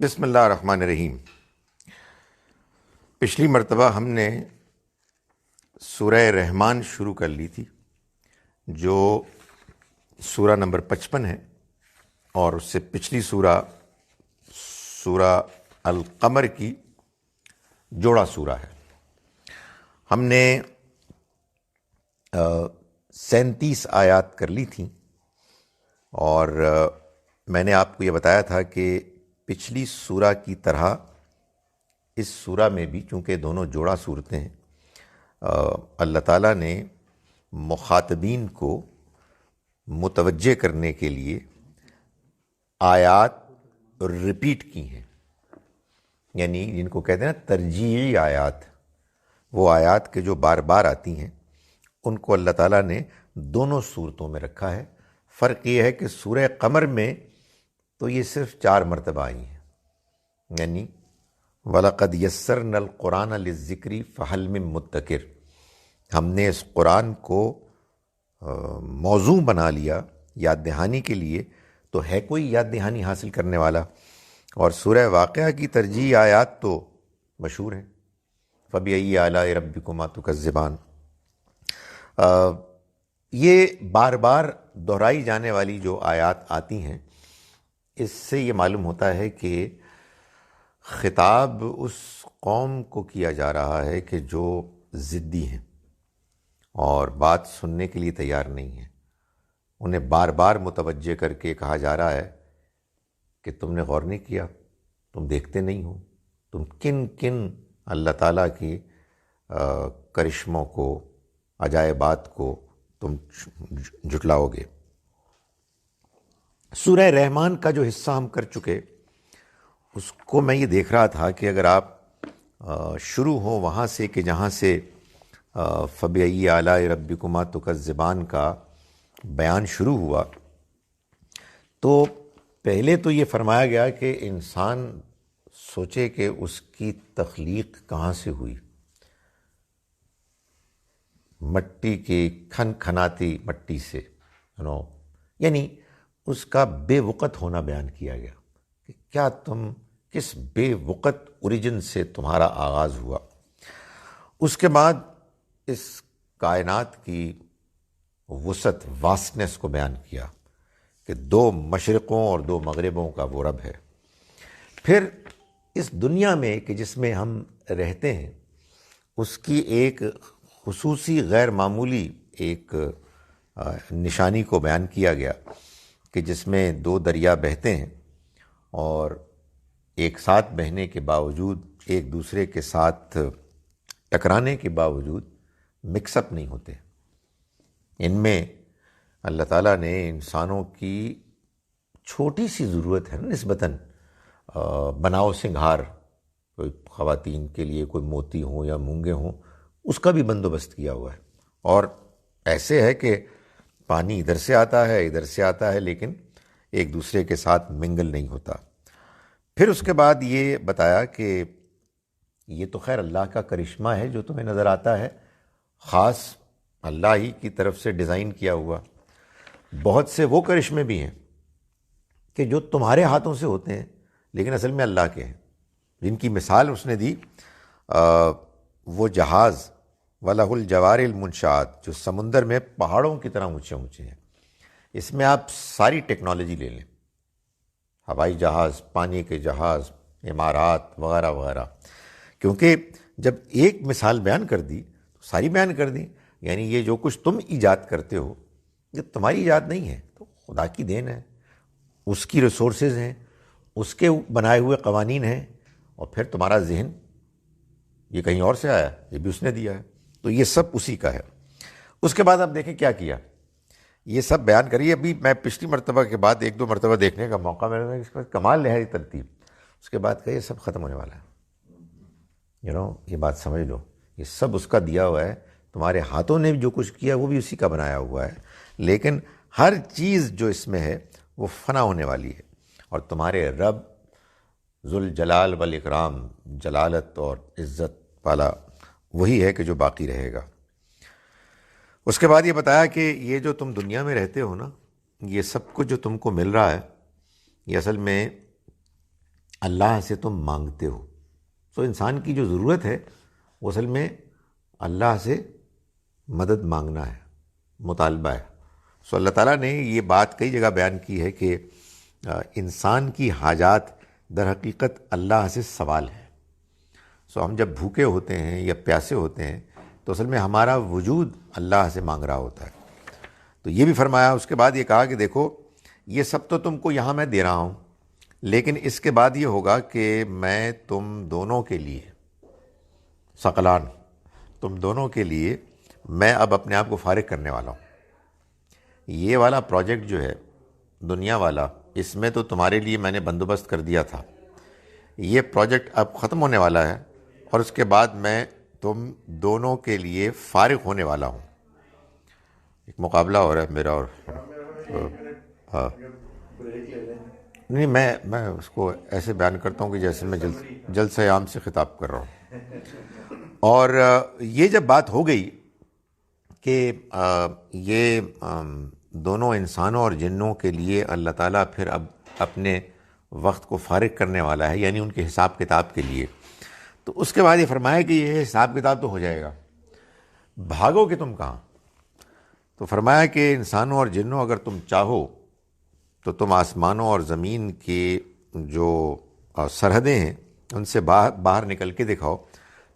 بسم اللہ الرحمن الرحیم۔ پچھلی مرتبہ ہم نے سورہ رحمان شروع کر لی تھی، جو سورہ نمبر 55 ہے، اور اس سے پچھلی سورہ القمر کی جوڑا سورہ ہے۔ ہم نے 37 آیات کر لی تھیں، اور میں نے آپ کو یہ بتایا تھا کہ پچھلی سورہ کی طرح اس سورہ میں بھی، چونکہ دونوں جوڑا صورتیں ہیں، اللہ تعالیٰ نے مخاطبین کو متوجہ کرنے کے لیے آیات ریپیٹ کی ہیں، یعنی جن کو کہتے ہیں نا ترجیحی آیات، وہ آیات کے جو بار بار آتی ہیں ان کو اللہ تعالیٰ نے دونوں صورتوں میں رکھا ہے۔ فرق یہ ہے کہ سورہ قمر میں تو یہ صرف 4 مرتبہ آئی ہیں، یعنی وَلَقَدْ يَسَّرْنَا الْقُرْآنَ لِلذِّكْرِ فَهَلْ مِن مُدَّكِرٍ، ہم نے اس قرآن کو موضوع بنا لیا یاد دہانی کے لیے، تو ہے کوئی یاد دہانی حاصل کرنے والا؟ اور سورہ واقعہ کی ترجیحی آیات تو مشہور ہیں، فَبِأَيِّ آلَاءِ رَبِّكُمَا تُكَذِّبَانِ۔ یہ بار بار دہرائی جانے والی جو آیات آتی ہیں، اس سے یہ معلوم ہوتا ہے کہ خطاب اس قوم کو کیا جا رہا ہے کہ جو ضدی ہیں اور بات سننے کے لیے تیار نہیں ہیں۔ انہیں بار بار متوجہ کر کے کہا جا رہا ہے کہ تم نے غور نہیں کیا، تم دیکھتے نہیں ہو، تم کن کن اللہ تعالیٰ کی کرشموں کو، عجائبات کو تم جھٹلاؤ گے۔ سورہ رحمان کا جو حصہ ہم کر چکے، اس کو میں یہ دیکھ رہا تھا کہ اگر آپ شروع ہوں وہاں سے کہ جہاں سے فَبِأَيِّ آلَاءِ رَبِّكُمَا تُكَذِّبَانِ کا بیان شروع ہوا، تو پہلے تو یہ فرمایا گیا کہ انسان سوچے کہ اس کی تخلیق کہاں سے ہوئی، مٹی کی کھن کھناتی مٹی سے، یعنی اس کا بے وقت ہونا بیان کیا گیا کہ کیا تم کس بے وقت اوریجن سے تمہارا آغاز ہوا۔ اس کے بعد اس کائنات کی وسعت، واسٹنس کو بیان کیا کہ 2 مشرقوں اور 2 مغربوں کا وہ رب ہے۔ پھر اس دنیا میں کہ جس میں ہم رہتے ہیں، اس کی ایک خصوصی غیر معمولی ایک نشانی کو بیان کیا گیا کہ جس میں 2 دریا بہتے ہیں اور ایک ساتھ بہنے کے باوجود، ایک دوسرے کے ساتھ ٹکرانے کے باوجود مکس اپ نہیں ہوتے۔ ان میں اللہ تعالیٰ نے انسانوں کی چھوٹی سی ضرورت ہے نسبتاً بناؤ سنگھار، کوئی خواتین کے لیے کوئی موتی ہوں یا مونگے ہوں، اس کا بھی بندوبست کیا ہوا ہے، اور ایسے ہے کہ پانی ادھر سے آتا ہے ادھر سے آتا ہے، لیکن ایک دوسرے کے ساتھ منگل نہیں ہوتا۔ پھر اس کے بعد یہ بتایا کہ یہ تو خیر اللہ کا کرشمہ ہے جو تمہیں نظر آتا ہے، خاص اللہ ہی کی طرف سے ڈیزائن کیا ہوا۔ بہت سے وہ کرشمے بھی ہیں کہ جو تمہارے ہاتھوں سے ہوتے ہیں لیکن اصل میں اللہ کے ہیں، جن کی مثال اس نے دی وہ جہاز وَلَهُ الْجَوَارِ الْمُنشَآتِ، جو سمندر میں پہاڑوں کی طرح اونچے اونچے ہیں۔ اس میں آپ ساری ٹیکنالوجی لے لیں، ہوائی جہاز، پانی کے جہاز، عمارات وغیرہ وغیرہ، کیونکہ جب ایک مثال بیان کر دی تو ساری بیان کر دی، یعنی یہ جو کچھ تم ایجاد کرتے ہو یہ تمہاری ایجاد نہیں ہے، تو خدا کی دین ہے، اس کی ریسورسز ہیں، اس کے بنائے ہوئے قوانین ہیں، اور پھر تمہارا ذہن یہ کہیں اور سے آیا، یہ بھی اس نے دیا ہے، تو یہ سب اسی کا ہے۔ اس کے بعد آپ دیکھیں کیا کیا، یہ سب بیان کریے۔ ابھی میں پچھلی مرتبہ کے بعد 1-2 مرتبہ دیکھنے کا موقع ملا، اس کا کمال ہے ترتیب۔ اس کے بعد کہ یہ سب ختم ہونے والا ہے، یہ بات سمجھ لو، یہ سب اس کا دیا ہوا ہے، تمہارے ہاتھوں نے جو کچھ کیا وہ بھی اسی کا بنایا ہوا ہے، لیکن ہر چیز جو اس میں ہے وہ فنا ہونے والی ہے، اور تمہارے رب ذوالجلال والاکرام، جلالت اور عزت والا وہی ہے کہ جو باقی رہے گا۔ اس کے بعد یہ بتایا کہ یہ جو تم دنیا میں رہتے ہو نا، یہ سب کچھ جو تم کو مل رہا ہے، یہ اصل میں اللہ سے تم مانگتے ہو. سو انسان کی جو ضرورت ہے وہ اصل میں اللہ سے مدد مانگنا ہے، مطالبہ ہے. سو اللہ تعالیٰ نے یہ بات کئی جگہ بیان کی ہے کہ انسان کی حاجات در حقیقت اللہ سے سوال ہے. سو ہم جب بھوکے ہوتے ہیں یا پیاسے ہوتے ہیں تو اصل میں ہمارا وجود اللہ سے مانگ رہا ہوتا ہے. تو یہ بھی فرمایا. اس کے بعد یہ کہا کہ دیکھو یہ سب تو تم کو یہاں میں دے رہا ہوں، لیکن اس کے بعد یہ ہوگا کہ میں تم دونوں کے لیے ثقلان، تم دونوں کے لیے میں اب اپنے آپ کو فارغ کرنے والا ہوں. یہ والا پروجیکٹ جو ہے دنیا والا، اس میں تو تمہارے لیے میں نے بندوبست کر دیا تھا. یہ پروجیکٹ اب ختم ہونے والا ہے اور اس کے بعد میں تم دونوں کے لیے فارغ ہونے والا ہوں. ایک مقابلہ ہو رہا ہے میرا اور ہاں نہیں، میں اس کو ایسے بیان کرتا ہوں کہ جیسے میں جلسہ عام سے خطاب کر رہا ہوں. اور یہ جب بات ہو گئی کہ یہ دونوں انسانوں اور جنوں کے لیے اللہ تعالیٰ پھر اب اپنے وقت کو فارغ کرنے والا ہے، یعنی ان کے حساب کتاب کے لیے، تو اس کے بعد یہ فرمایا کہ یہ حساب کتاب تو ہو جائے گا، بھاگو کہ تم کہاں. تو فرمایا کہ انسانوں اور جنوں اگر تم چاہو تو تم آسمانوں اور زمین کی جو سرحدیں ہیں ان سے باہر نکل کے دکھاؤ،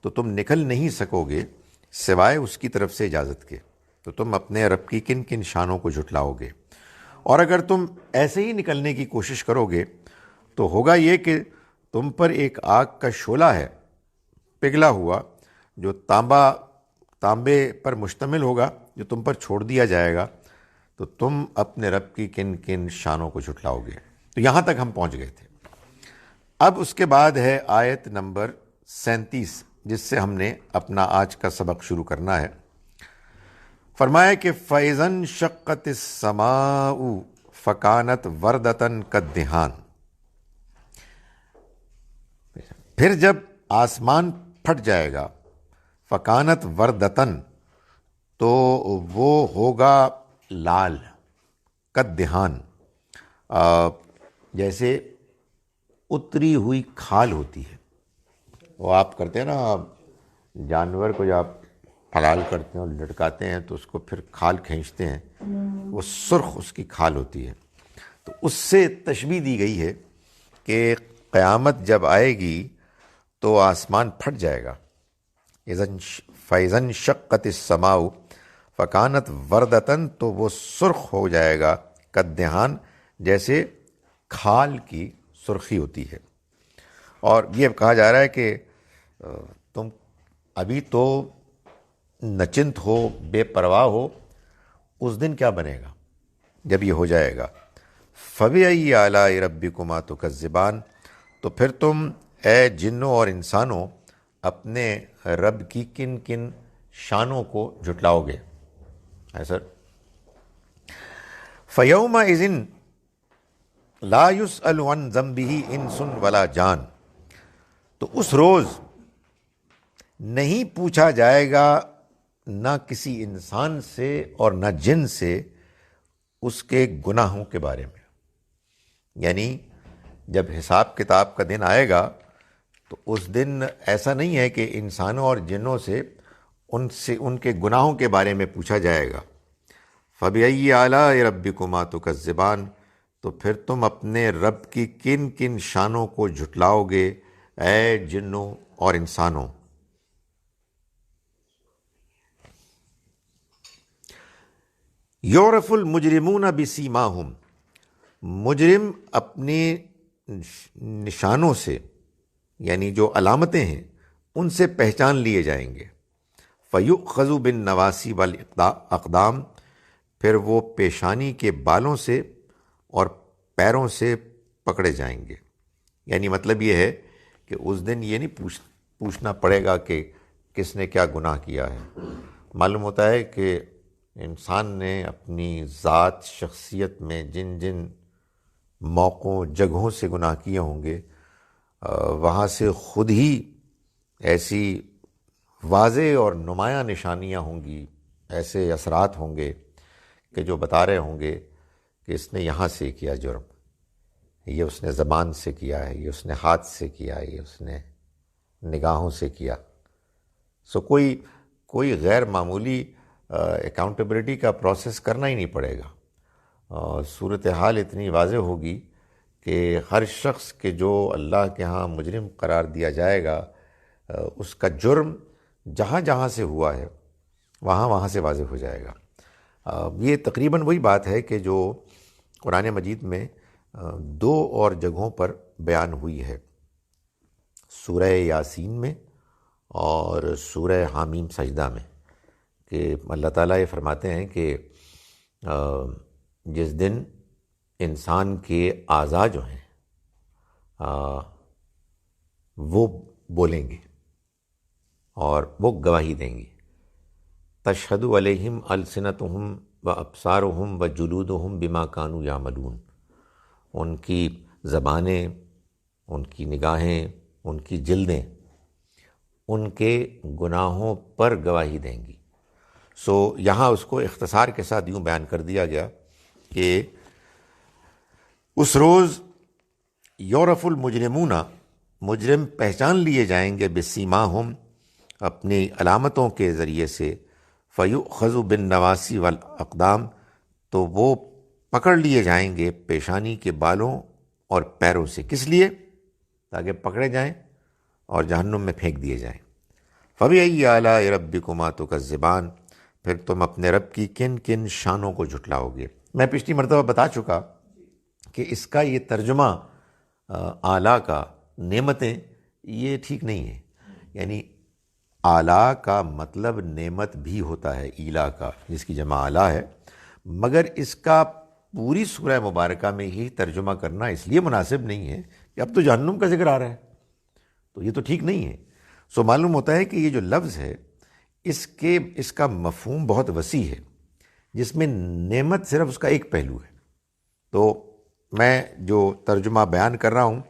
تو تم نکل نہیں سکو گے سوائے اس کی طرف سے اجازت کے. تو تم اپنے رب کی کن کن شانوں کو جھٹلاؤ گے. اور اگر تم ایسے ہی نکلنے کی کوشش کرو گے تو ہوگا یہ کہ تم پر ایک آگ کا شعلہ ہے پگھلا ہوا جو تانبے پر مشتمل ہوگا، جو تم پر چھوڑ دیا جائے گا، تو تم اپنے رب کی کن کن شانوں کو جھٹلاؤ گے. تو یہاں تک ہم پہنچ گئے تھے. اب اس کے بعد ہے آیت نمبر 37 جس سے ہم نے اپنا آج کا سبق شروع کرنا ہے. فرمایا کہ فَإِذَا انشَقَّتِ السَّمَاءُ فَكَانَتْ وَرْدَةً كَالدِّهَانِ، پھر جب آسمان پھٹ جائے گا، فَكَانَتْ وَرْدَةً تو وہ ہوگا لال، کدھان، جیسے اتری ہوئی کھال ہوتی ہے. وہ آپ کرتے ہیں نا جانور کو، جب آپ حلال کرتے ہیں اور لٹکاتے ہیں تو اس کو پھر کھال کھینچتے ہیں، وہ سرخ اس کی کھال ہوتی ہے. تو اس سے تشبیہ دی گئی ہے کہ قیامت جب آئے گی تو آسمان پھٹ جائے گا. فَإِذَا انشَقَّتِ السَّمَاءُ فَكَانَتْ وَرْدَةً تو وہ سرخ ہو جائے گا، کدھان، جیسے کھال کی سرخی ہوتی ہے. اور یہ کہا جا رہا ہے کہ تم ابھی تو نچنت ہو، بے پرواہ ہو، اس دن کیا بنے گا جب یہ ہو جائے گا. فَبِأَيِّ آلَاءِ رَبِّكُمَا تُكَذِّبَانِ تو پھر تم اے جنوں اور انسانوں اپنے رب کی کن کن شانوں کو جھٹلاؤ گے. ہے سر. فَيَوْمَئِذٍ لَا يُسْأَلُ عَنْ ذَنبِهِ إِنسٌ وَلَا جان تو اس روز نہیں پوچھا جائے گا نہ کسی انسان سے اور نہ جن سے اس کے گناہوں کے بارے میں. یعنی جب حساب کتاب کا دن آئے گا تو اس دن ایسا نہیں ہے کہ انسانوں اور جنوں سے ان کے گناہوں کے بارے میں پوچھا جائے گا. فَبِأَيِّ آلَاءِ رَبِّكُمَا تُكَذِّبَانِ تو پھر تم اپنے رب کی کن کن شانوں کو جھٹلاؤ گے اے جنوں اور انسانوں. یعرف المجرمون بسیماہم مجرم اپنے نشانوں سے، یعنی جو علامتیں ہیں ان سے پہچان لیے جائیں گے. فیؤخذ بالنواصی والاقدام پھر وہ پیشانی کے بالوں سے اور پیروں سے پکڑے جائیں گے. یعنی مطلب یہ ہے کہ اس دن یہ نہیں پوچھنا پڑے گا کہ کس نے کیا گناہ کیا ہے. معلوم ہوتا ہے کہ انسان نے اپنی ذات شخصیت میں جن جن موقعوں جگہوں سے گناہ کیے ہوں گے، وہاں سے خود ہی ایسی واضح اور نمایاں نشانیاں ہوں گی، ایسے اثرات ہوں گے کہ جو بتا رہے ہوں گے کہ اس نے یہاں سے کیا جرم، یہ اس نے زبان سے کیا ہے، یہ اس نے ہاتھ سے کیا، یہ اس نے نگاہوں سے کیا. سو کوئی غیر معمولی اکاؤنٹیبلٹی کا پروسیس کرنا ہی نہیں پڑے گا. صورتحال اتنی واضح ہوگی کہ ہر شخص کے جو اللہ کے ہاں مجرم قرار دیا جائے گا، اس کا جرم جہاں جہاں سے ہوا ہے وہاں سے واضح ہو جائے گا. یہ تقریباً وہی بات ہے کہ جو قرآن مجید میں دو اور جگہوں پر بیان ہوئی ہے، سورہ یاسین میں اور سورہ حامیم سجدہ میں، کہ اللہ تعالیٰ یہ فرماتے ہیں کہ جس دن انسان کے اعضاء جو ہیں وہ بولیں گے اور وہ گواہی دیں گے. تشہد علیہم السنتہم و ابصارہم و جلودہم بما کانوا یعملون. ان کی زبانیں، ان کی نگاہیں، ان کی جلدیں ان کے گناہوں پر گواہی دیں گی. سو یہاں اس کو اختصار کے ساتھ یوں بیان کر دیا گیا کہ اس روز یعرف المجرمون، مجرم پہچان لیے جائیں گے، بسیماہم، اپنی علامتوں کے ذریعے سے، فیؤخذ بالنواصی والاقدام، تو وہ پکڑ لیے جائیں گے پیشانی کے بالوں اور پیروں سے. کس لیے؟ تاکہ پکڑے جائیں اور جہنم میں پھینک دیے جائیں. فبأي آلاء ربكما تكذبان، پھر تم اپنے رب کی کن کن شانوں کو جھٹلاؤ گے. میں پچھلی مرتبہ بتا چکا کہ اس کا یہ ترجمہ آلا کا، نعمتیں، یہ ٹھیک نہیں ہے. یعنی آلا کا مطلب نعمت بھی ہوتا ہے، ایلا کا، جس کی جمع آلا ہے، مگر اس کا پوری سورہ مبارکہ میں ہی ترجمہ کرنا اس لیے مناسب نہیں ہے کہ اب تو جہنم کا ذکر آ رہا ہے، تو یہ تو ٹھیک نہیں ہے. سو معلوم ہوتا ہے کہ یہ جو لفظ ہے اس کا مفہوم بہت وسیع ہے، جس میں نعمت صرف اس کا ایک پہلو ہے. تو میں جو ترجمہ بیان کر رہا ہوں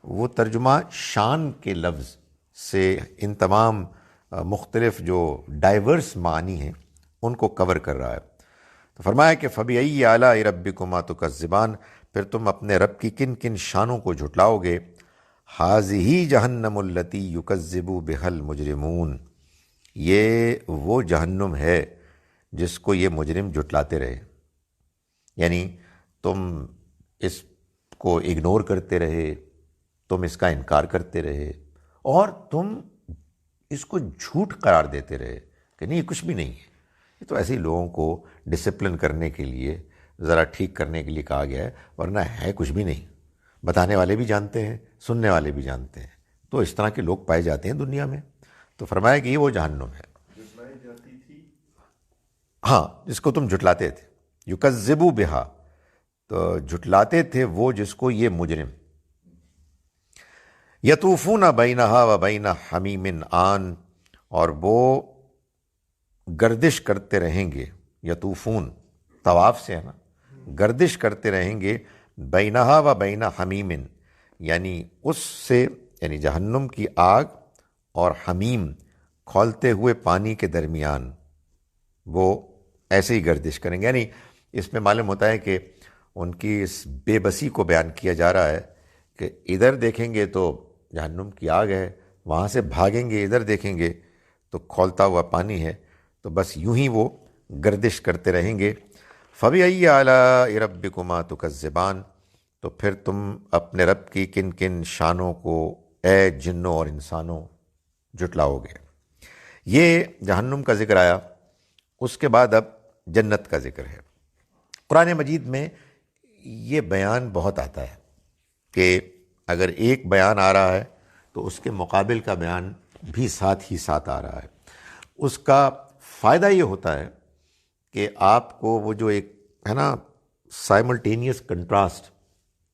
وہ ترجمہ شان کے لفظ سے ان تمام مختلف جو ڈائیورس معنی ہیں ان کو کور کر رہا ہے. تو فرمایا کہ فبأي آلاء ربكما تكذبان، پھر تم اپنے رب کی کن کن شانوں کو جھٹلاؤ گے. ھذہ جہنم التی یکذب بہا المجرمون، یہ وہ جہنم ہے جس کو یہ مجرم جھٹلاتے رہے. یعنی تم اس کو اگنور کرتے رہے، تم اس کا انکار کرتے رہے، اور تم اس کو جھوٹ قرار دیتے رہے کہ نہیں، یہ کچھ بھی نہیں ہے. یہ تو ایسے ہی لوگوں کو ڈسپلن کرنے کے لیے، ذرا ٹھیک کرنے کے لیے کہا گیا ہے، ورنہ ہے کچھ بھی نہیں. بتانے والے بھی جانتے ہیں، سننے والے بھی جانتے ہیں. تو اس طرح کے لوگ پائے جاتے ہیں دنیا میں. تو فرمایا کہ یہ وہ جہنم ہے، ہاں، جس کو تم جھٹلاتے تھے. یکذبوا بہا، تو جھٹلاتے تھے وہ جس کو یہ مجرم. یطوفون بینہا و بین حمیم آن، اور وہ گردش کرتے رہیں گے. یطوفون طواف سے ہے نا، گردش کرتے رہیں گے بینہا و بین حمیم، یعنی اس سے، یعنی جہنم کی آگ اور حمیم، کھولتے ہوئے پانی کے درمیان وہ ایسے ہی گردش کریں گے. یعنی اس میں معلوم ہوتا ہے کہ ان کی اس بے بسی کو بیان کیا جا رہا ہے کہ ادھر دیکھیں گے تو جہنم کی آگ ہے، وہاں سے بھاگیں گے، ادھر دیکھیں گے تو کھولتا ہوا پانی ہے. تو بس یوں ہی وہ گردش کرتے رہیں گے. فبأي آلاء ربكما تكذبان، تو پھر تم اپنے رب کی کن کن شانوں کو اے جنوں اور انسانوں جھٹلاؤ گے. یہ جہنم کا ذکر آیا. اس کے بعد اب جنت کا ذکر ہے. قرآن مجید میں یہ بیان بہت آتا ہے کہ اگر ایک بیان آ رہا ہے تو اس کے مقابل کا بیان بھی ساتھ ہی ساتھ آ رہا ہے. اس کا فائدہ یہ ہوتا ہے کہ آپ کو وہ جو ایک ہے نا سائملٹینیس کنٹراسٹ،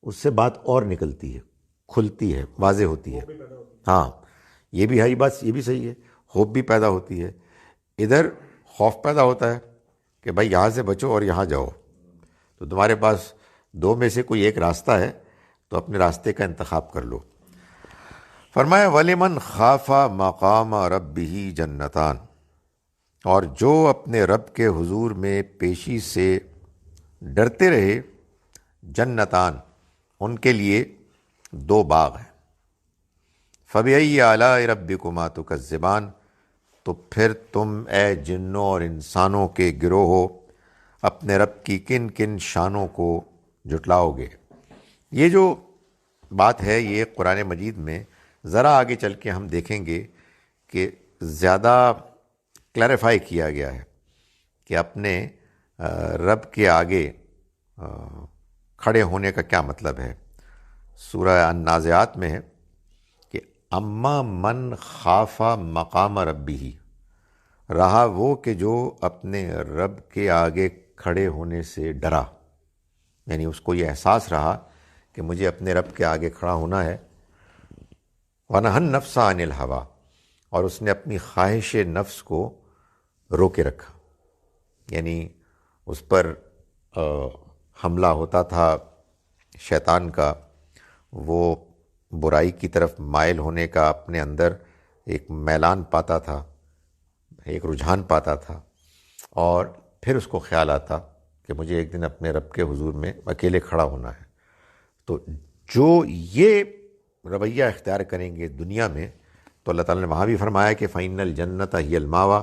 اس سے بات اور نکلتی ہے، کھلتی ہے، واضح ہوتی ہے. ہاں، یہ بھی ہے بات، یہ بھی صحیح ہے، ہوپ بھی پیدا ہوتی ہے. ادھر خوف پیدا ہوتا ہے کہ بھائی یہاں سے بچو اور یہاں جاؤ، تو تمہارے پاس دو میں سے کوئی ایک راستہ ہے تو اپنے راستے کا انتخاب کر لو. فرمایا وَلِمَنْ خَافَ مَقَامَ رَبِّهِ جنتان، اور جو اپنے رب کے حضور میں پیشی سے ڈرتے رہے، جنتان، ان کے لیے دو باغ ہیں. فَبِأَيِّ آلَاءِ رَبِّكُمَا تُكَذِّبَانِ، تو پھر تم اے جنوں اور انسانوں کے گروہ ہو اپنے رب کی کن کن شانوں کو جھٹلاؤ گے. یہ جو بات ہے یہ قرآن مجید میں ذرا آگے چل کے ہم دیکھیں گے کہ زیادہ کلیریفائی کیا گیا ہے کہ اپنے رب کے آگے کھڑے ہونے کا کیا مطلب ہے. سورہ النازعات میں ہے کہ اما من خاف مقام ربی، رہا وہ کہ جو اپنے رب کے آگے کھڑے ہونے سے ڈرا، یعنی اس کو یہ احساس رہا کہ مجھے اپنے رب کے آگے کھڑا ہونا ہے. وَنَهَا النَّفْسَ عَنِ الْهَوَىٰ، اور اس نے اپنی خواہش نفس کو روکے رکھا، یعنی اس پر حملہ ہوتا تھا شیطان کا، وہ برائی کی طرف مائل ہونے کا اپنے اندر ایک میلان پاتا تھا، ایک رجحان پاتا تھا، اور پھر اس کو خیال آتا کہ مجھے ایک دن اپنے رب کے حضور میں اکیلے کھڑا ہونا ہے. تو جو یہ رویہ اختیار کریں گے دنیا میں، تو اللہ تعالیٰ نے وہاں بھی فرمایا کہ فَإِنَّ الْجَنَّةَ هِيَ الْمَأْوَىٰ،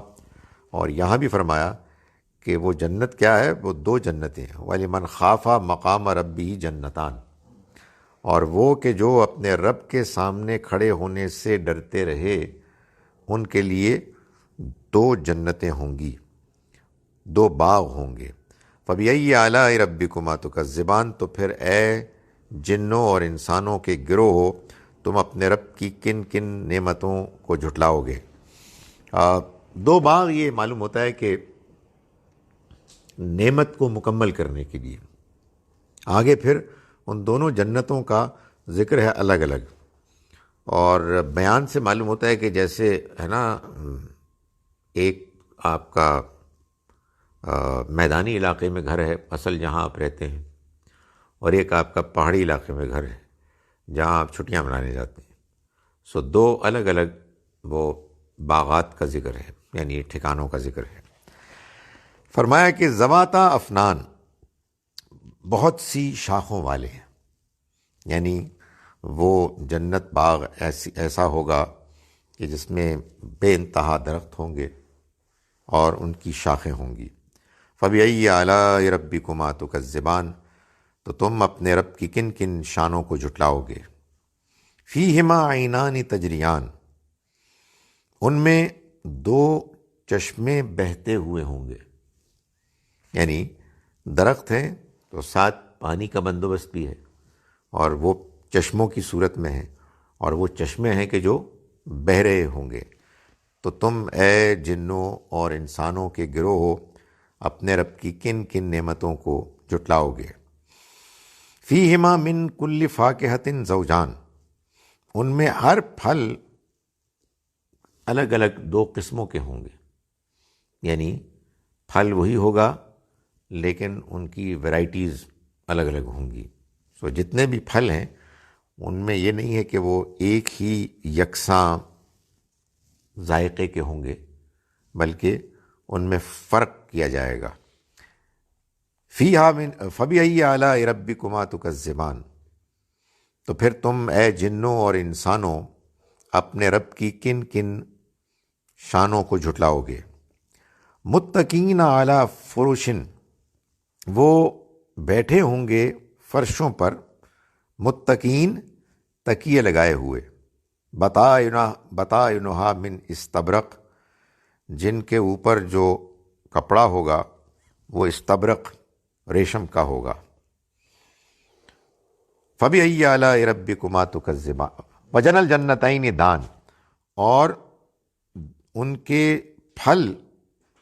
اور یہاں بھی فرمایا کہ وہ جنت کیا ہے، وہ دو جنتیں ہیں. وَلِمَنْ خَافَ مَقَامَ رَبِّهِ جَنَّتَانِ، اور وہ کہ جو اپنے رب کے سامنے کھڑے ہونے سے ڈرتے رہے ان کے لیے دو جنتیں ہوں گی، دو باغ ہوں گے. فَبِأَيِّ آلَاءِ رَبِّكُمَا تُكَذِّبَانِ، تو پھر اے جنوں اور انسانوں کے گروہ ہو تم اپنے رب کی کن کن نعمتوں کو جھٹلاؤ گے. دو باغ یہ معلوم ہوتا ہے کہ نعمت کو مکمل کرنے کے لیے. آگے پھر ان دونوں جنتوں کا ذکر ہے الگ الگ، اور بیان سے معلوم ہوتا ہے کہ جیسے ہے نا، ایک آپ کا میدانی علاقے میں گھر ہے اصل جہاں آپ رہتے ہیں، اور ایک آپ کا پہاڑی علاقے میں گھر ہے جہاں آپ چھٹیاں منانے جاتے ہیں. سو دو الگ الگ وہ باغات کا ذکر ہے، یعنی ٹھکانوں کا ذکر ہے. فرمایا کہ ذواتا افنان، بہت سی شاخوں والے ہیں، یعنی وہ جنت باغ ایسا ہوگا کہ جس میں بے انتہا درخت ہوں گے اور ان کی شاخیں ہوں گی. فَبِأَيِّ آلَاءِ رَبِّكُمَا تُكَذِّبَانِ، تو تم اپنے رب کی کن کن شانوں کو جھٹلاؤ گے. فِيهِمَا عَيْنَانِ تَجْرِيَانِ، ان میں دو چشمے بہتے ہوئے ہوں گے، یعنی درخت ہیں تو ساتھ پانی کا بندوبست بھی ہے، اور وہ چشموں کی صورت میں ہیں، اور وہ چشمے ہیں کہ جو بہہ رہے ہوں گے. تو تم اے جنوں اور انسانوں کے گروہ ہو اپنے رب کی کن کن نعمتوں کو جھٹلاؤ گے. فیہما من کل فاکہۃ زوجان، ان میں ہر پھل الگ الگ دو قسموں کے ہوں گے، یعنی پھل وہی ہوگا لیکن ان کی ویرائٹیز الگ الگ ہوں گی. سو جتنے بھی پھل ہیں ان میں یہ نہیں ہے کہ وہ ایک ہی یکساں ذائقے کے ہوں گے، بلکہ ان میں فرق کیا جائے گا. فَبِأَيِّ آلَاءِ رَبِّكُمَا تُكَذِّبَانِ، تو پھر تم اے جنوں اور انسانوں اپنے رب کی کن کن شانوں کو جھٹلاؤ گے. متقین علی فرشن، وہ بیٹھے ہوں گے فرشوں پر، متقین تکیے لگائے ہوئے، بطائنہا من استبرق، جن کے اوپر جو کپڑا ہوگا وہ استبرق ریشم کا ہوگا. فَبِأَيِّ آلَاءِ رَبِّكُمَا تُكَذِّبَانِ وَجَنَى الْجَنَّتَيْنِ دان، اور ان کے پھل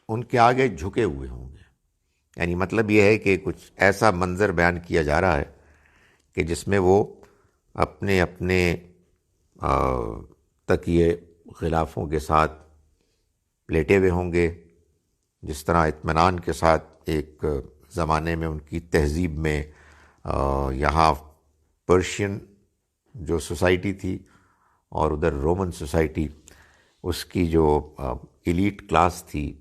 ان کے آگے جھکے ہوئے ہوں گے. یعنی مطلب یہ ہے کہ کچھ ایسا منظر بیان کیا جا رہا ہے کہ جس میں وہ اپنے اپنے تکیے غلافوں کے ساتھ لیٹے ہوئے ہوں گے، جس طرح اطمینان کے ساتھ ایک زمانے میں ان کی تہذیب میں یہاں پرشین جو سوسائٹی تھی اور ادھر رومن سوسائٹی، اس کی جو ایلیٹ کلاس تھی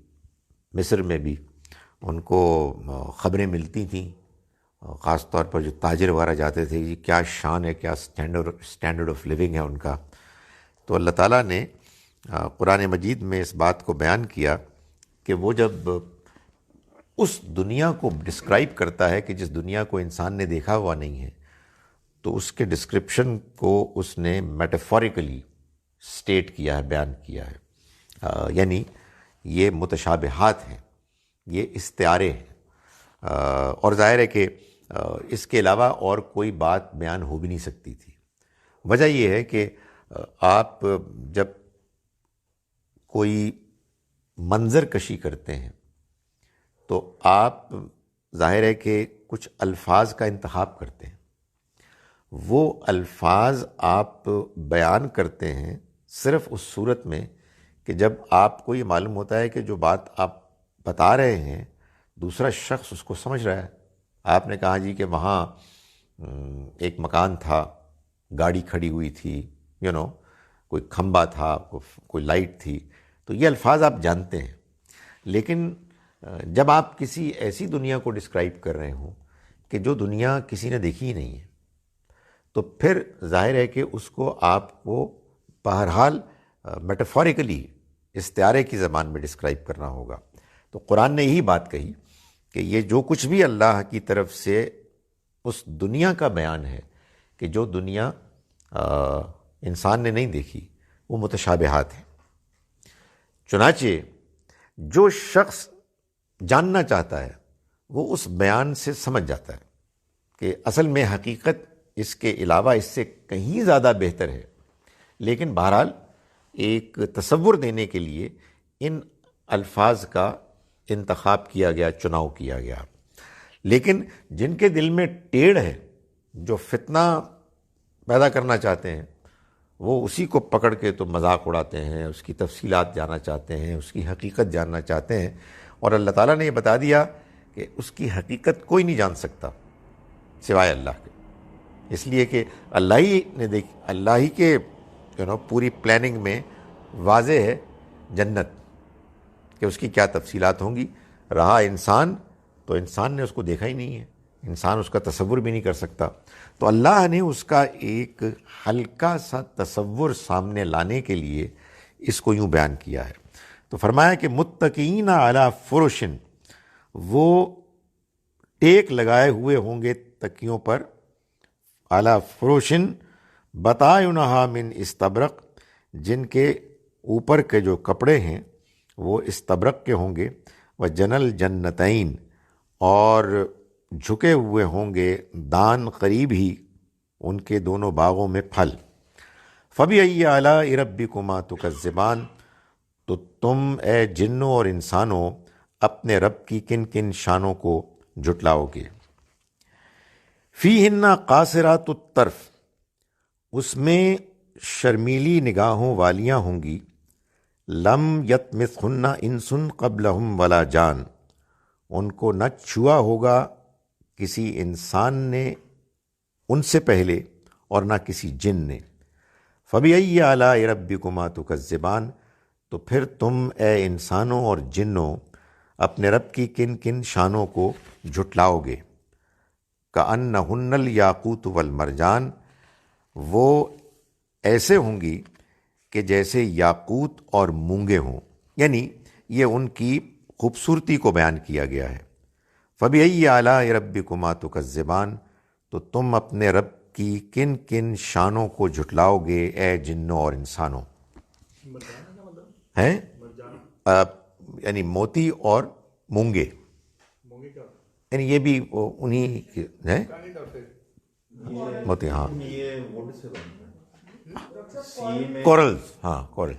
مصر میں بھی، ان کو خبریں ملتی تھیں خاص طور پر جو تاجر وغیرہ جاتے تھے، یہ کیا شان ہے، کیا اسٹینڈرڈ آف لیونگ ہے ان کا. تو اللہ تعالیٰ نے قرآن مجید میں اس بات کو بیان کیا کہ وہ جب اس دنیا کو ڈسکرائب کرتا ہے کہ جس دنیا کو انسان نے دیکھا ہوا نہیں ہے، تو اس کے ڈسکرپشن کو اس نے میٹافوریکلی اسٹیٹ کیا ہے، بیان کیا ہے. یعنی یہ متشابہات ہیں، یہ استعارے ہیں، اور ظاہر ہے کہ اس کے علاوہ اور کوئی بات بیان ہو بھی نہیں سکتی تھی. وجہ یہ ہے کہ آپ جب کوئی منظر کشی کرتے ہیں تو آپ ظاہر ہے کہ کچھ الفاظ کا انتخاب کرتے ہیں. وہ الفاظ آپ بیان کرتے ہیں صرف اس صورت میں کہ جب آپ کو یہ معلوم ہوتا ہے کہ جو بات آپ بتا رہے ہیں دوسرا شخص اس کو سمجھ رہا ہے. آپ نے کہا جی کہ وہاں ایک مکان تھا، گاڑی کھڑی ہوئی تھی، کوئی کھمبا تھا، کوئی لائٹ تھی، تو یہ الفاظ آپ جانتے ہیں. لیکن جب آپ کسی ایسی دنیا کو ڈسکرائب کر رہے ہوں کہ جو دنیا کسی نے دیکھی ہی نہیں ہے، تو پھر ظاہر ہے کہ اس کو آپ کو بہرحال میٹافوریکلی استعارے کی زبان میں ڈسکرائب کرنا ہوگا. تو قرآن نے یہی بات کہی کہ یہ جو کچھ بھی اللہ کی طرف سے اس دنیا کا بیان ہے کہ جو دنیا انسان نے نہیں دیکھی، وہ متشابہات ہیں. چنانچہ جو شخص جاننا چاہتا ہے وہ اس بیان سے سمجھ جاتا ہے کہ اصل میں حقیقت اس کے علاوہ اس سے کہیں زیادہ بہتر ہے. لیکن بہرحال ایک تصور دینے کے لیے ان الفاظ کا انتخاب کیا گیا، چناؤ کیا گیا. لیکن جن کے دل میں ٹیڑھ ہے، جو فتنہ پیدا کرنا چاہتے ہیں، وہ اسی کو پکڑ کے تو مذاق اڑاتے ہیں، اس کی تفصیلات جاننا چاہتے ہیں، اس کی حقیقت جاننا چاہتے ہیں. اور اللہ تعالیٰ نے یہ بتا دیا کہ اس کی حقیقت کوئی نہیں جان سکتا سوائے اللہ کے. اس لیے کہ اللہ ہی کے پوری پلاننگ میں واضح ہے جنت کہ اس کی کیا تفصیلات ہوں گی. رہا انسان، تو انسان نے اس کو دیکھا ہی نہیں ہے، انسان اس کا تصور بھی نہیں کر سکتا. تو اللہ نے اس کا ایک ہلکا سا تصور سامنے لانے کے لیے اس کو یوں بیان کیا ہے. تو فرمایا کہ متقین علی فرشن، وہ ٹیک لگائے ہوئے ہوں گے تکیوں پر، علی فروشن بطائنہا من استبرق، جن کے اوپر کے جو کپڑے ہیں وہ استبرق کے ہوں گے. وجنل جنتین، اور جھکے ہوئے ہوں گے دان قریب ہی ان کے دونوں باغوں میں پھل. فبأی آلاء ربکما تکذبان، تو تم اے جنوں اور انسانوں اپنے رب کی کن کن شانوں کو جھٹلاؤ گے. فیہن قاصرات الطرف، اس میں شرمیلی نگاہوں والیاں ہوں گی. لم یطمثہن انس قبلہم ولا جان، ان کو نہ چھوا ہوگا کسی انسان نے ان سے پہلے اور نہ کسی جن نے. فبأی آلاء ربکما تکذبان، تو پھر تم اے انسانوں اور جنوں اپنے رب کی کن کن شانوں کو جھٹلاؤ گے. کأنہن الیاقوت والمرجان، وہ ایسے ہوں گی کہ جیسے یاقوت اور مونگے ہوں، یعنی یہ ان کی خوبصورتی کو بیان کیا گیا ہے. فبأی آلاء ربکما تکذبان، تو تم اپنے رب کی کن کن شانوں کو جھٹلاؤ گے اے جنوں اور انسانوں. ہیں یعنی موتی اور مونگے، یعنی یہ بھی انہی ہیں موتی. ہاں کورلز، ہاں کورل.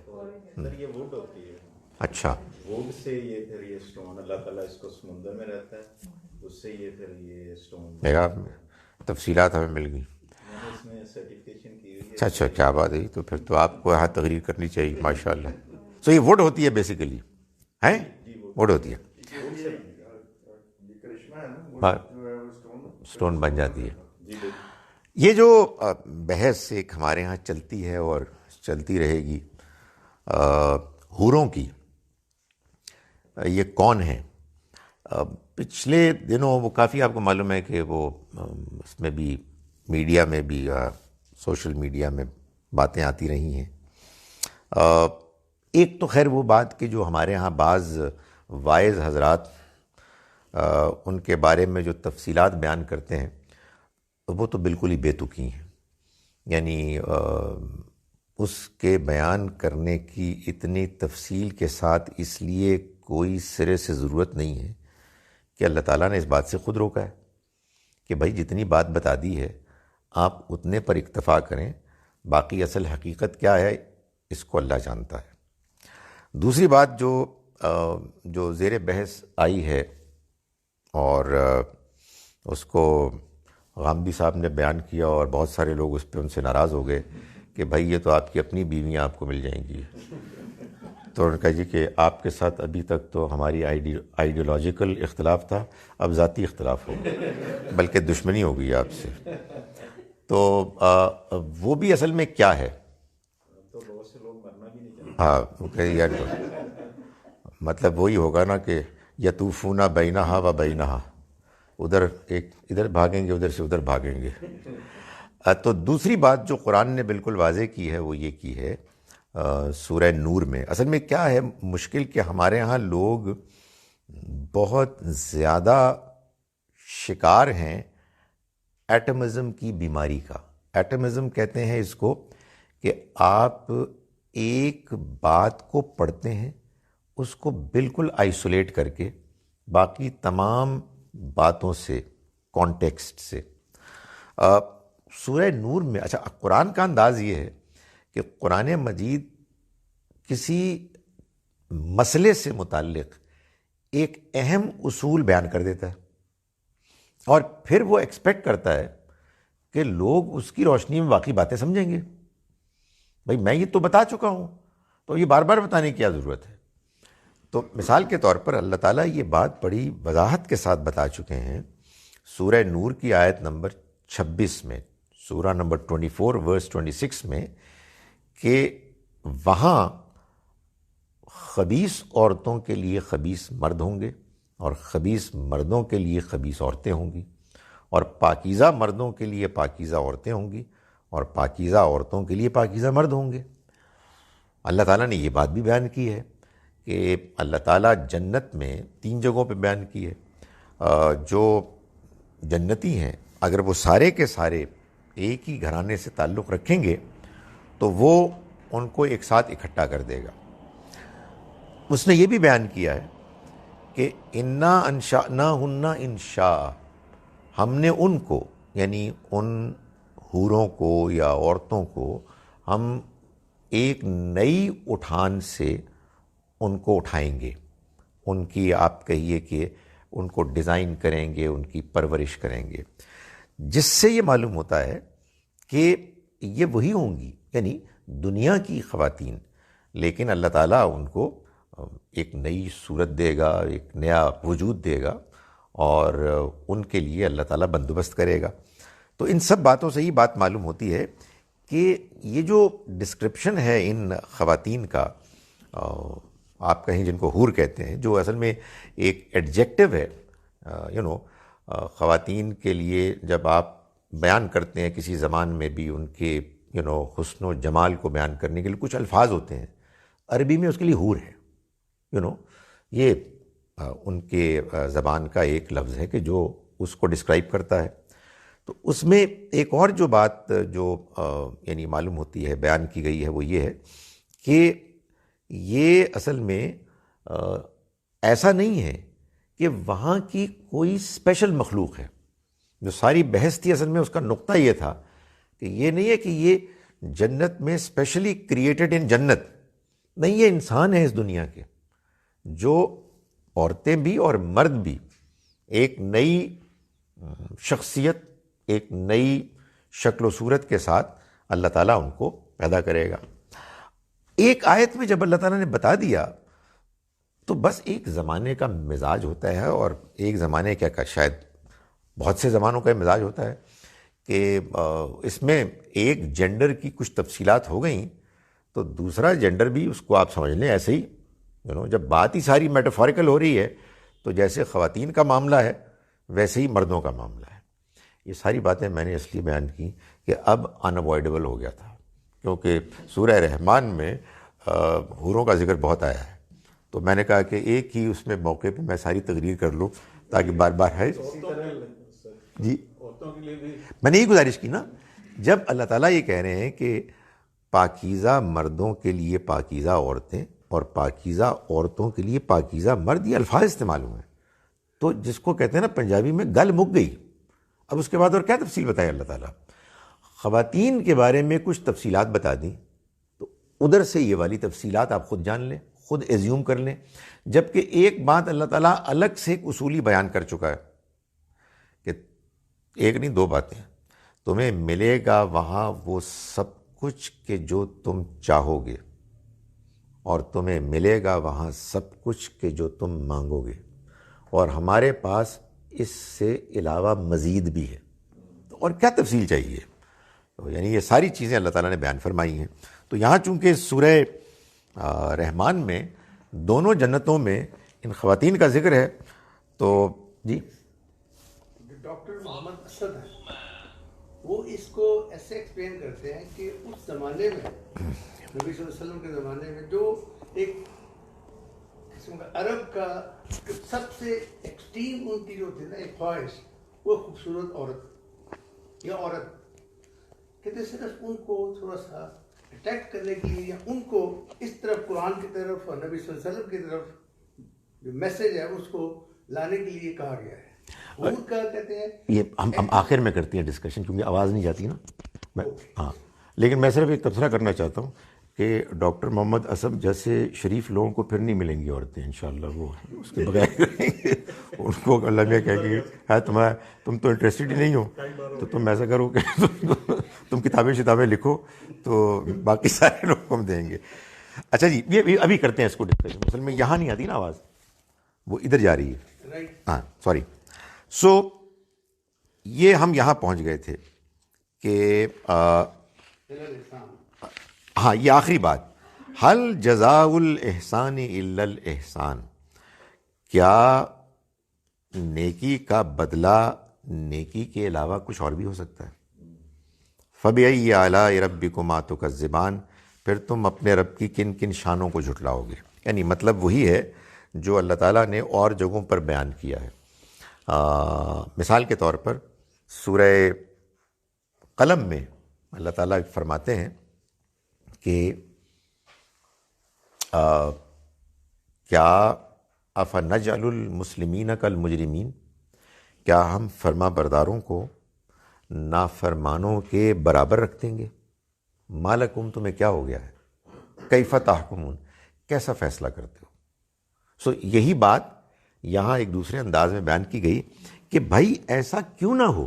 اچھا، ووڈ سے یہ پھر یہ سٹون، اللہ تعالیٰ اس کو سمندر میں رہتا ہے، اس سے یہ پھر یہ سٹون. میرا تفصیلات ہمیں مل گئی. اس میں سرٹیفکیشن کی ہوئی ہے. اچھا کیا بات ہے. تو پھر تو آپ کو یہاں تقریر کرنی چاہیے ماشاء اللہ. سو یہ ووڈ ہوتی ہے بیسیکلی، ہے ووڈ ہوتی ہے، سٹون بن جاتی ہے. یہ جو بحث ایک ہمارے ہاں چلتی ہے اور چلتی رہے گی حوروں کی، یہ کون ہیں؟ پچھلے دنوں وہ کافی آپ کو معلوم ہے کہ وہ اس میں بھی میڈیا میں بھی سوشل میڈیا میں باتیں آتی رہی ہیں. ایک تو خیر وہ بات کہ جو ہمارے ہاں بعض وائز حضرات ان کے بارے میں جو تفصیلات بیان کرتے ہیں وہ تو بالکل ہی بے تکی ہیں. یعنی اس کے بیان کرنے کی اتنی تفصیل کے ساتھ اس لیے کوئی سرے سے ضرورت نہیں ہے کہ اللہ تعالیٰ نے اس بات سے خود روکا ہے کہ بھائی جتنی بات بتا دی ہے آپ اتنے پر اکتفا کریں، باقی اصل حقیقت کیا ہے اس کو اللہ جانتا ہے. دوسری بات جو زیر بحث آئی ہے اور اس کو غامدی صاحب نے بیان کیا اور بہت سارے لوگ اس پہ ان سے ناراض ہو گئے کہ بھائی یہ تو آپ کی اپنی بیویاں آپ کو مل جائیں گی. تو انہوں نے کہا جی کہ آپ کے ساتھ ابھی تک تو ہماری آئیڈیولوجیکل اختلاف تھا، اب ذاتی اختلاف ہو گیا، بلکہ دشمنی ہو گئی آپ سے. تو وہ بھی اصل میں کیا ہے؟ ہاں یار مطلب وہی ہوگا نا کہ یطوفون بینہا و بینہا، ادھر بھاگیں گے، ادھر سے ادھر بھاگیں گے. تو دوسری بات جو قرآن نے بالکل واضح کی ہے وہ یہ کی ہے سورہ نور میں. اصل میں کیا ہے مشکل کہ ہمارے ہاں لوگ بہت زیادہ شکار ہیں ایٹمزم کی بیماری کا. ایٹمزم کہتے ہیں اس کو کہ آپ ایک بات کو پڑھتے ہیں، اس کو بالکل آئسولیٹ کر کے باقی تمام باتوں سے، کانٹیکسٹ سے. سورہ نور میں اچھا قرآن کا انداز یہ ہے کہ قرآن مجید کسی مسئلے سے متعلق ایک اہم اصول بیان کر دیتا ہے اور پھر وہ ایکسپیکٹ کرتا ہے کہ لوگ اس کی روشنی میں باقی باتیں سمجھیں گے. بھائی میں یہ تو بتا چکا ہوں، تو یہ بار بار بتانے کی کیا ضرورت ہے؟ تو مثال کے طور پر اللہ تعالیٰ یہ بات بڑی وضاحت کے ساتھ بتا چکے ہیں سورہ نور کی آیت نمبر 26 میں، سورہ نمبر 24 ورس 26 میں، کہ وہاں خبیث عورتوں کے لیے خبیث مرد ہوں گے اور خبیث مردوں کے لیے خبیث عورتیں ہوں گی، اور پاکیزہ مردوں کے لیے پاکیزہ عورتیں ہوں گی اور پاکیزہ عورتوں کے لیے پاکیزہ مرد ہوں گے. اللہ تعالیٰ نے یہ بات بھی بیان کی ہے کہ اللہ تعالیٰ جنت میں 3 جگہوں پہ بیان کی ہے. جو جنتی ہیں اگر وہ سارے کے سارے ایک ہی گھرانے سے تعلق رکھیں گے تو وہ ان کو ایک ساتھ اکٹھا کر دے گا. اس نے یہ بھی بیان کیا ہے کہ انا انشأناہن انشاء، ہم نے ان کو یعنی ان حوروں کو یا عورتوں کو ہم ایک نئی اٹھان سے ان کو اٹھائیں گے. ان کی آپ کہیے کہ ان کو ڈیزائن کریں گے، ان کی پرورش کریں گے، جس سے یہ معلوم ہوتا ہے کہ یہ وہی ہوں گی یعنی دنیا کی خواتین، لیکن اللہ تعالیٰ ان کو ایک نئی صورت دے گا، ایک نیا وجود دے گا اور ان کے لیے اللہ تعالیٰ بندوبست کرے گا. تو ان سب باتوں سے ہی بات معلوم ہوتی ہے کہ یہ جو ڈسکرپشن ہے ان خواتین کا، آپ کہیں جن کو حور کہتے ہیں، جو اصل میں ایک ایڈجیکٹو ہے خواتین کے لیے جب آپ بیان کرتے ہیں کسی زبان میں بھی ان کے حسن و جمال کو بیان کرنے کے لیے کچھ الفاظ ہوتے ہیں. عربی میں اس کے لیے حور ہے، یہ ان کے زبان کا ایک لفظ ہے کہ جو اس کو ڈسکرائب کرتا ہے. تو اس میں ایک اور جو بات جو یعنی معلوم ہوتی ہے، بیان کی گئی ہے، وہ یہ ہے کہ یہ اصل میں ایسا نہیں ہے کہ وہاں کی کوئی اسپیشل مخلوق ہے. جو ساری بحث تھی اصل میں اس کا نقطہ یہ تھا کہ یہ نہیں ہے کہ یہ جنت میں اسپیشلی کریٹڈ ان جنت، نہیں، یہ انسان ہے اس دنیا کے، جو عورتیں بھی اور مرد بھی ایک نئی شخصیت، ایک نئی شکل و صورت کے ساتھ اللہ تعالیٰ ان کو پیدا کرے گا. ایک آیت میں جب اللہ تعالیٰ نے بتا دیا تو بس ایک زمانے کا مزاج ہوتا ہے، اور ایک زمانے کا شاید بہت سے زمانوں کا مزاج ہوتا ہے کہ اس میں ایک جینڈر کی کچھ تفصیلات ہو گئیں تو دوسرا جینڈر بھی اس کو آپ سمجھ لیں ایسے ہی جب بات ہی ساری میٹافوریکل ہو رہی ہے تو جیسے خواتین کا معاملہ ہے ویسے ہی مردوں کا معاملہ ہے. یہ ساری باتیں میں نے اس لیے بیان کی کہ اب اناوائڈیبل ہو گیا تھا، کیونکہ سورہ رحمان میں حوروں کا ذکر بہت آیا ہے، تو میں نے کہا کہ ایک ہی اس میں موقع پہ میں ساری تقریر کر لوں تاکہ بار بار ہے. جی میں نے یہی گزارش کی نا، جب اللہ تعالیٰ یہ کہہ رہے ہیں کہ پاکیزہ مردوں کے لیے پاکیزہ عورتیں اور پاکیزہ عورتوں کے لیے پاکیزہ مرد، یہ الفاظ استعمال ہوئے ہیں، تو جس کو کہتے ہیں نا پنجابی میں گل مک گئی. اب اس کے بعد اور کیا تفصیل بتائے اللہ تعالیٰ؟ خواتین کے بارے میں کچھ تفصیلات بتا دیں تو ادھر سے یہ والی تفصیلات آپ خود جان لیں، خود ایزیوم کر لیں. جبکہ ایک بات اللہ تعالیٰ الگ سے ایک اصولی بیان کر چکا ہے کہ ایک نہیں دو باتیں، تمہیں ملے گا وہاں وہ سب کچھ کہ جو تم چاہو گے، اور تمہیں ملے گا وہاں سب کچھ کہ جو تم مانگو گے، اور ہمارے پاس اس سے علاوہ مزید بھی ہے. تو اور کیا تفصیل چاہیے؟ تو یعنی یہ ساری چیزیں اللہ تعالیٰ نے بیان فرمائی ہیں. تو یہاں چونکہ سورہ رحمان میں دونوں جنتوں میں ان خواتین کا ذکر ہے، تو جی ڈاکٹر محمد اسد ہیں، وہ اس کو ایسے ایکسپلین کرتے ہیں کہ اس زمانے میں نبی صلی اللہ علیہ وسلم کے زمانے میں جو ایک قسم کا عرب کا سب سے ایکسٹریم ان کی جو تھی نا ایک خواہش، وہ خوبصورت عورت یا عورت، کہتے صرف ان کو تھوڑا سا اٹیک کرنے کے لیے یا ان کو اس طرف قرآن کی طرف اور نبی صلی اللہ علیہ وسلم کی طرف جو میسج ہے اس کو لانے کے لیے کہا گیا ہے. وہ کیا کہتے ہیں، یہ ہم آخر میں کرتے ہیں ڈسکشن، کیونکہ آواز نہیں جاتی نا. ہاں لیکن میں صرف ایک تبصرہ کرنا چاہتا ہوں کہ ڈاکٹر محمد اسد جیسے شریف لوگوں کو پھر نہیں ملیں گی عورتیں انشاءاللہ، وہ اس کے بغیر کریں گے. ان کو اللہ میں کہے گی تم تو انٹرسٹڈ ہی نہیں ہو، تو تم ایسا کرو کہ تم کتابیں لکھو تو باقی سارے لوگ کو ہم دیں گے. اچھا جی، یہ ابھی کرتے ہیں اس کو ڈسکشن. اصل میں یہاں نہیں آتی نا آواز، وہ ادھر جا رہی ہے. ہاں سوری. سو یہ ہم یہاں پہنچ گئے تھے کہ ہاں یہ آخری بات، حل جزاء الاحسان الا الاحسان، کیا نیکی کا بدلہ نیکی کے علاوہ کچھ اور بھی ہو سکتا ہے؟ فبأي آلاء ربكما تكذبان، پھر تم اپنے رب کی کن کن شانوں کو جھٹلاؤ گے. یعنی مطلب وہی ہے جو اللہ تعالیٰ نے اور جگہوں پر بیان کیا ہے. مثال کے طور پر سورہ قلم میں اللہ تعالیٰ فرماتے ہیں کہ کیا افنجعل المسلمین کالمجرمین، کیا ہم فرما برداروں کو نافرمانوں کے برابر رکھ دیں گے؟ مالکم، تمہیں کیا ہو گیا ہے؟ کیف تحکمون، کیسا فیصلہ کرتے ہو؟ سو یہی بات یہاں ایک دوسرے انداز میں بیان کی گئی کہ بھائی ایسا کیوں نہ ہو،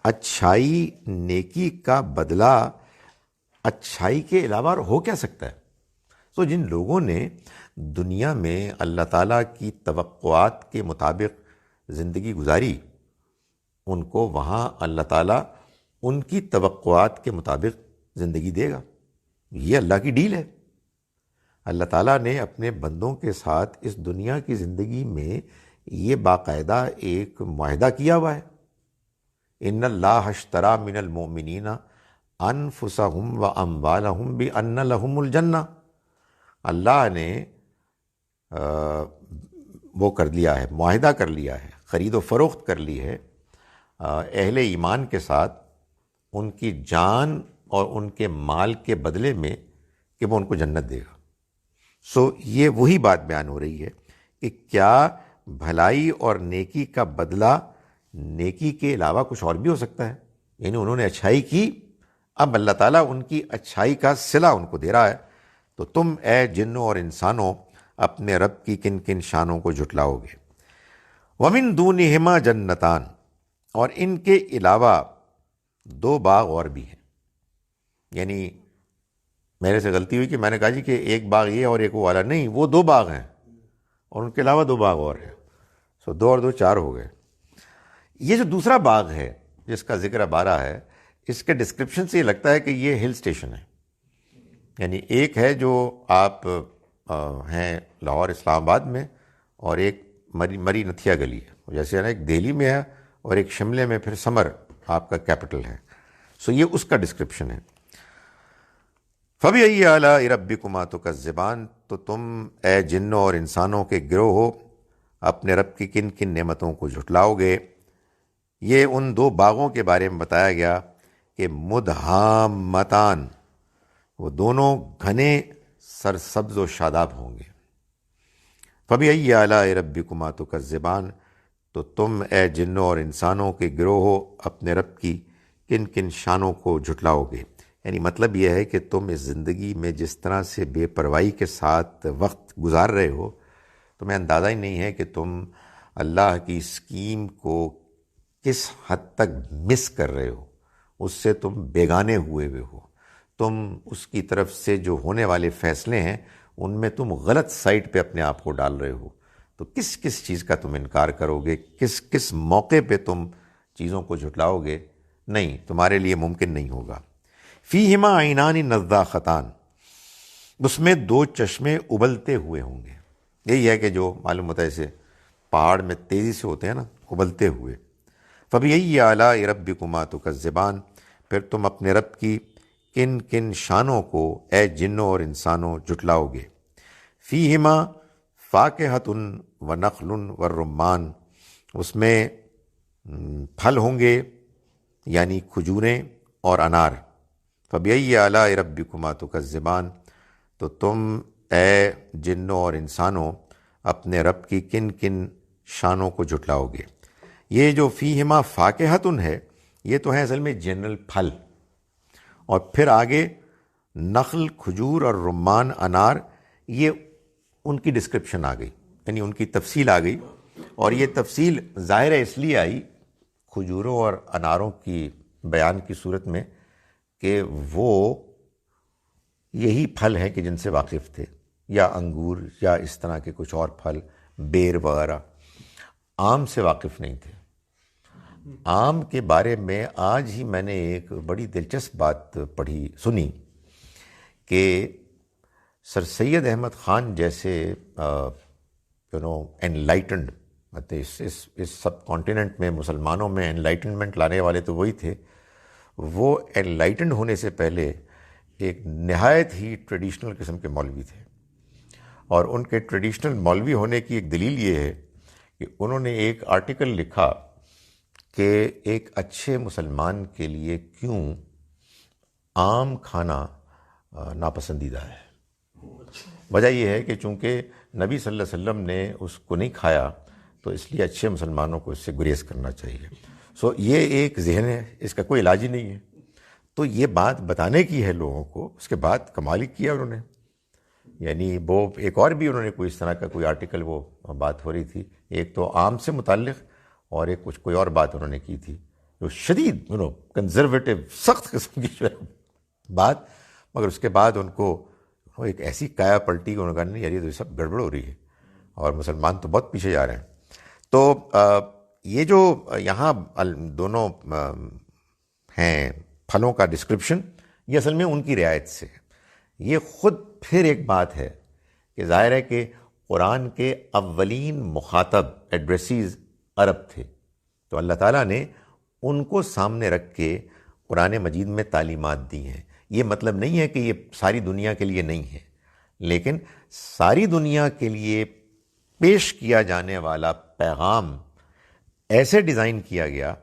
اچھائی نیکی کا بدلہ اچھائی کے علاوہ اور ہو کیا سکتا ہے؟ سو جن لوگوں نے دنیا میں اللہ تعالیٰ کی توقعات کے مطابق زندگی گزاری، ان کو وہاں اللہ تعالیٰ ان کی توقعات کے مطابق زندگی دے گا. یہ اللہ کی ڈیل ہے. اللہ تعالیٰ نے اپنے بندوں کے ساتھ اس دنیا کی زندگی میں یہ باقاعدہ ایک معاہدہ کیا ہوا ہے. ان اللہ اشتری من المؤمنین انفسہم واموالہم بان لہم الجنہ، اللہ نے وہ کر لیا ہے، معاہدہ کر لیا ہے، خرید و فروخت کر لی ہے اہل ایمان کے ساتھ ان کی جان اور ان کے مال کے بدلے میں کہ وہ ان کو جنت دے گا. سو یہ وہی بات بیان ہو رہی ہے کہ کیا بھلائی اور نیکی کا بدلہ نیکی کے علاوہ کچھ اور بھی ہو سکتا ہے؟ یعنی انہوں نے اچھائی کی، اب اللہ تعالیٰ ان کی اچھائی کا صلہ ان کو دے رہا ہے. تو تم اے جنوں اور انسانوں اپنے رب کی کن کن شانوں کو جھٹلاؤ گے. وَمِن دُونِهِمَا جَنَّتَانِ، اور ان کے علاوہ دو باغ اور بھی ہیں. یعنی میرے سے غلطی ہوئی کہ میں نے کہا جی کہ ایک باغ یہ اور ایک وہ والا، نہیں، وہ دو باغ ہیں اور ان کے علاوہ دو باغ اور ہیں. سو دو اور دو چار ہو گئے. یہ جو دوسرا باغ ہے جس کا ذکر اب آ رہا ہے، اس کے ڈسکرپشن سے یہ لگتا ہے کہ یہ ہل سٹیشن ہے. یعنی ایک ہے جو آپ ہیں لاہور اسلام آباد میں، اور ایک مری نتھیا گلی ہے، جیسے نا ایک دہلی میں ہے اور ایک شملے میں پھر سمر آپ کا کیپٹل ہے. سو یہ اس کا ڈسکرپشن ہے. فَبِأَيِّ آلَاءِ رَبِّكُمَا تُكَذِّبَانِ، تو تم اے جنوں اور انسانوں کے گروہ ہو اپنے رب کی کن کن نعمتوں کو جھٹلاؤ گے. یہ ان دو باغوں کے بارے میں بتایا گیا کہ مدھامتان، وہ دونوں گھنے سرسبز و شاداب ہوں گے. فَبِأَيِّ آلَاءِ رَبِّكُمَا تُكَذِّبَانِ، تو تم اے جنوں اور انسانوں کے گروہ ہو اپنے رب کی کن کن شانوں کو جھٹلاؤ گے. یعنی مطلب یہ ہے کہ تم اس زندگی میں جس طرح سے بے پرواہی کے ساتھ وقت گزار رہے ہو، تمہیں اندازہ ہی نہیں ہے کہ تم اللہ کی اسکیم کو کس حد تک مس کر رہے ہو، اس سے تم بیگانے ہوئے ہو. تم اس کی طرف سے جو ہونے والے فیصلے ہیں ان میں تم غلط سائٹ پہ اپنے آپ کو ڈال رہے ہو. تو کس کس چیز کا تم انکار کرو گے، کس کس موقع پہ تم چیزوں کو جھٹلاؤ گے؟ نہیں، تمہارے لیے ممکن نہیں ہوگا. فیہما عینان نضاختان، اس میں دو چشمے ابلتے ہوئے ہوں گے. یہی ہے کہ جو معلوم ہوتا ہے اسے پہاڑ میں تیزی سے ہوتے ہیں نا، ابلتے ہوئے. فَبِأَيِّ آلَاءِ رَبِّكُمَا تُكَذِّبَانِ، پھر تم اپنے رب کی کن کن شانوں کو اے جنوں اور انسانوں جھٹلاؤ گے. فیہما فاکہۃ ونخل والرمان، اس میں پھل ہوں گے یعنی کھجوریں اور انار. فَبِأَيِّ آلَاءِ رَبِّكُمَا تُكَذِّبَانِ، تو تم اے جنوں اور انسانوں اپنے رب کی کن کن شانوں کو جھٹلاؤ گے. یہ جو فیہما فاکہۃ ہے، یہ تو ہے اصل میں جنرل پھل، اور پھر آگے نخل کھجور اور رمان انار، یہ ان کی ڈسکرپشن آ گئی، یعنی ان کی تفصیل آ گئی. اور یہ تفصیل ظاہر ہے اس لیے آئی کھجوروں اور اناروں کی بیان کی صورت میں کہ وہ یہی پھل ہیں کہ جن سے واقف تھے، یا انگور یا اس طرح کے کچھ اور پھل، بیر وغیرہ. آم سے واقف نہیں تھے. آم کے بارے میں آج ہی میں نے ایک بڑی دلچسپ بات سنی کہ سر سید احمد خان جیسے انلائٹنڈ، اس سب کانٹیننٹ میں مسلمانوں میں انلائٹنمنٹ لانے والے تو وہی تھے. وہ انلائٹنڈ ہونے سے پہلے ایک نہایت ہی ٹریڈیشنل قسم کے مولوی تھے، اور ان کے ٹریڈیشنل مولوی ہونے کی ایک دلیل یہ ہے کہ انہوں نے ایک آرٹیکل لکھا کہ ایک اچھے مسلمان کے لیے کیوں آم کھانا ناپسندیدہ ہے. وجہ یہ ہے کہ چونکہ نبی صلی اللہ علیہ وسلم نے اس کو نہیں کھایا تو اس لیے اچھے مسلمانوں کو اس سے گریز کرنا چاہیے. سو یہ ایک ذہن ہے، اس کا کوئی علاج ہی نہیں ہے. تو یہ بات بتانے کی ہے لوگوں کو. اس کے بعد کمال کیا انہوں نے، یعنی وہ ایک اور بھی انہوں نے کوئی اس طرح کا کوئی آرٹیکل، وہ بات ہو رہی تھی ایک تو آم سے متعلق، اور ایک کوئی اور بات انہوں نے کی تھی جو شدید کنزرویٹو سخت قسم کی جو بات. مگر اس کے بعد ان کو ایک ایسی کایا پلٹی انہوں نے کہا نہیں یار یہ تو سب گڑبڑ ہو رہی ہے اور مسلمان تو بہت پیچھے جا رہے ہیں. تو یہ جو یہاں دونوں ہیں پھلوں کا ڈسکرپشن، یہ اصل میں ان کی رعایت سے ہے. یہ خود پھر ایک بات ہے کہ ظاہر ہے کہ قرآن کے اولین مخاطب ایڈریسیز عرب تھے، تو اللہ تعالیٰ نے ان کو سامنے رکھ کے قرآن مجید میں تعلیمات دی ہیں. یہ مطلب نہیں ہے کہ یہ ساری دنیا کے لیے نہیں ہے، لیکن ساری دنیا کے لیے پیش کیا جانے والا پیغام ایسے ڈیزائن کیا گیا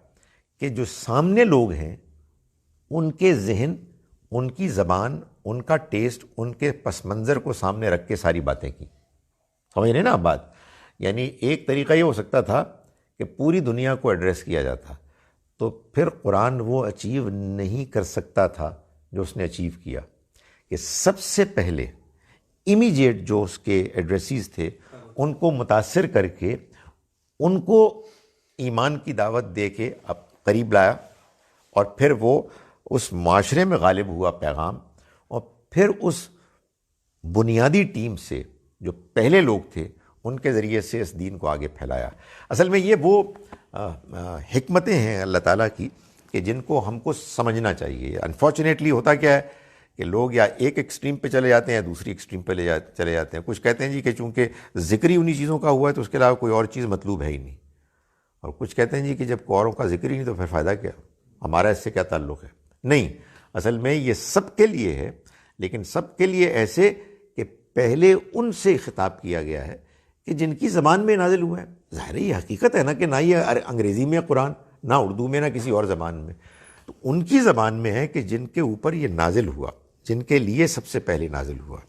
کہ جو سامنے لوگ ہیں ان کے ذہن، ان کی زبان، ان کا ٹیسٹ، ان کے پس منظر کو سامنے رکھ کے ساری باتیں کی. سمجھ رہے نا آپ بات؟ یعنی ایک طریقہ یہ ہو سکتا تھا کہ پوری دنیا کو ایڈریس کیا جاتا، تو پھر قرآن وہ اچیو نہیں کر سکتا تھا جو اس نے اچیو کیا کہ سب سے پہلے امیجیٹ جو اس کے ایڈریسیز تھے ان کو متاثر کر کے ان کو ایمان کی دعوت دے کے اب قریب لایا، اور پھر وہ اس معاشرے میں غالب ہوا پیغام، اور پھر اس بنیادی ٹیم سے جو پہلے لوگ تھے ان کے ذریعے سے اس دین کو آگے پھیلایا. اصل میں یہ وہ حکمتیں ہیں اللہ تعالیٰ کی کہ جن کو ہم کو سمجھنا چاہیے. انفارچونیٹلی ہوتا کیا ہے کہ لوگ یا ایک ایکسٹریم پہ چلے جاتے ہیں یا دوسری ایکسٹریم پہ چلے جاتے ہیں. کچھ کہتے ہیں جی کہ چونکہ ذکر ہی انہی چیزوں کا ہوا ہے تو اس کے علاوہ کوئی اور چیز مطلوب ہے ہی نہیں, اور کچھ کہتے ہیں جی کہ جب اوروں کا ذکر ہی نہیں تو پھر فائدہ کیا, ہمارا اس سے کیا تعلق ہے. نہیں, اصل میں یہ سب کے لیے ہے, لیکن سب کے لیے ایسے کہ پہلے ان سے خطاب کیا گیا ہے کہ جن کی زبان میں نازل ہوا ہے. ظاہر یہ حقیقت ہے نا کہ نہ یہ انگریزی میں قرآن, نہ اردو میں, نہ کسی اور زبان میں, تو ان کی زبان میں ہے کہ جن کے اوپر یہ نازل ہوا, جن کے لیے سب سے پہلے نازل ہوا.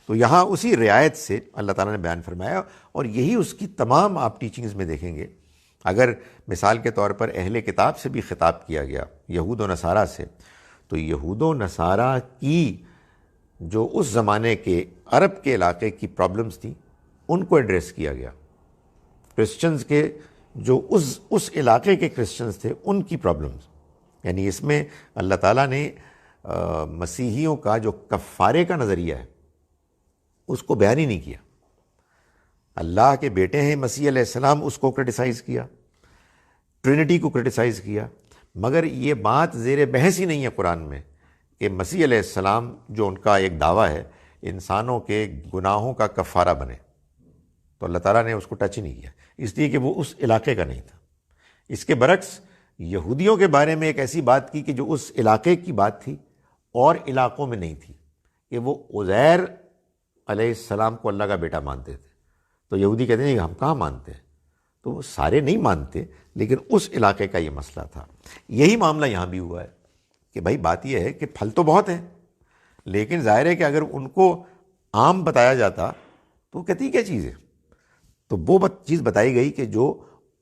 تو یہاں اسی رعایت سے اللہ تعالیٰ نے بیان فرمایا, اور یہی اس کی تمام آپ ٹیچنگز میں دیکھیں گے. اگر مثال کے طور پر اہل کتاب سے بھی خطاب کیا گیا, یہود و نصارہ سے, تو یہود و نصارہ کی جو اس زمانے کے عرب کے علاقے کی پرابلمز تھیں ان کو ایڈریس کیا گیا. کرسچنز کے جو اس علاقے کے کرسچنز تھے ان کی پرابلمز, یعنی اس میں اللہ تعالیٰ نے مسیحیوں کا جو کفارے کا نظریہ ہے اس کو بیان ہی نہیں کیا. اللہ کے بیٹے ہیں مسیح علیہ السلام, اس کو کرٹیسائز کیا, ٹرینٹی کو کرٹیسائز کیا, مگر یہ بات زیر بحث ہی نہیں ہے قرآن میں کہ مسیح علیہ السلام جو ان کا ایک دعویٰ ہے انسانوں کے گناہوں کا کفارہ بنے, تو اللہ تعالیٰ نے اس کو ٹچ ہی نہیں کیا, اس لیے کہ وہ اس علاقے کا نہیں تھا. اس کے برعکس یہودیوں کے بارے میں ایک ایسی بات کی کہ جو اس علاقے کی بات تھی اور علاقوں میں نہیں تھی, کہ وہ عزیر علیہ السلام کو اللہ کا بیٹا مانتے تھے. تو یہودی کہتے ہیں کہ ہم کہاں مانتے ہیں, تو وہ سارے نہیں مانتے, لیکن اس علاقے کا یہ مسئلہ تھا. یہی معاملہ یہاں بھی ہوا ہے کہ بھائی بات یہ ہے کہ پھل تو بہت ہیں, لیکن ظاہر ہے کہ اگر ان کو عام بتایا جاتا تو کہتی کیا چیز ہے, تو وہ چیز بتائی گئی کہ جو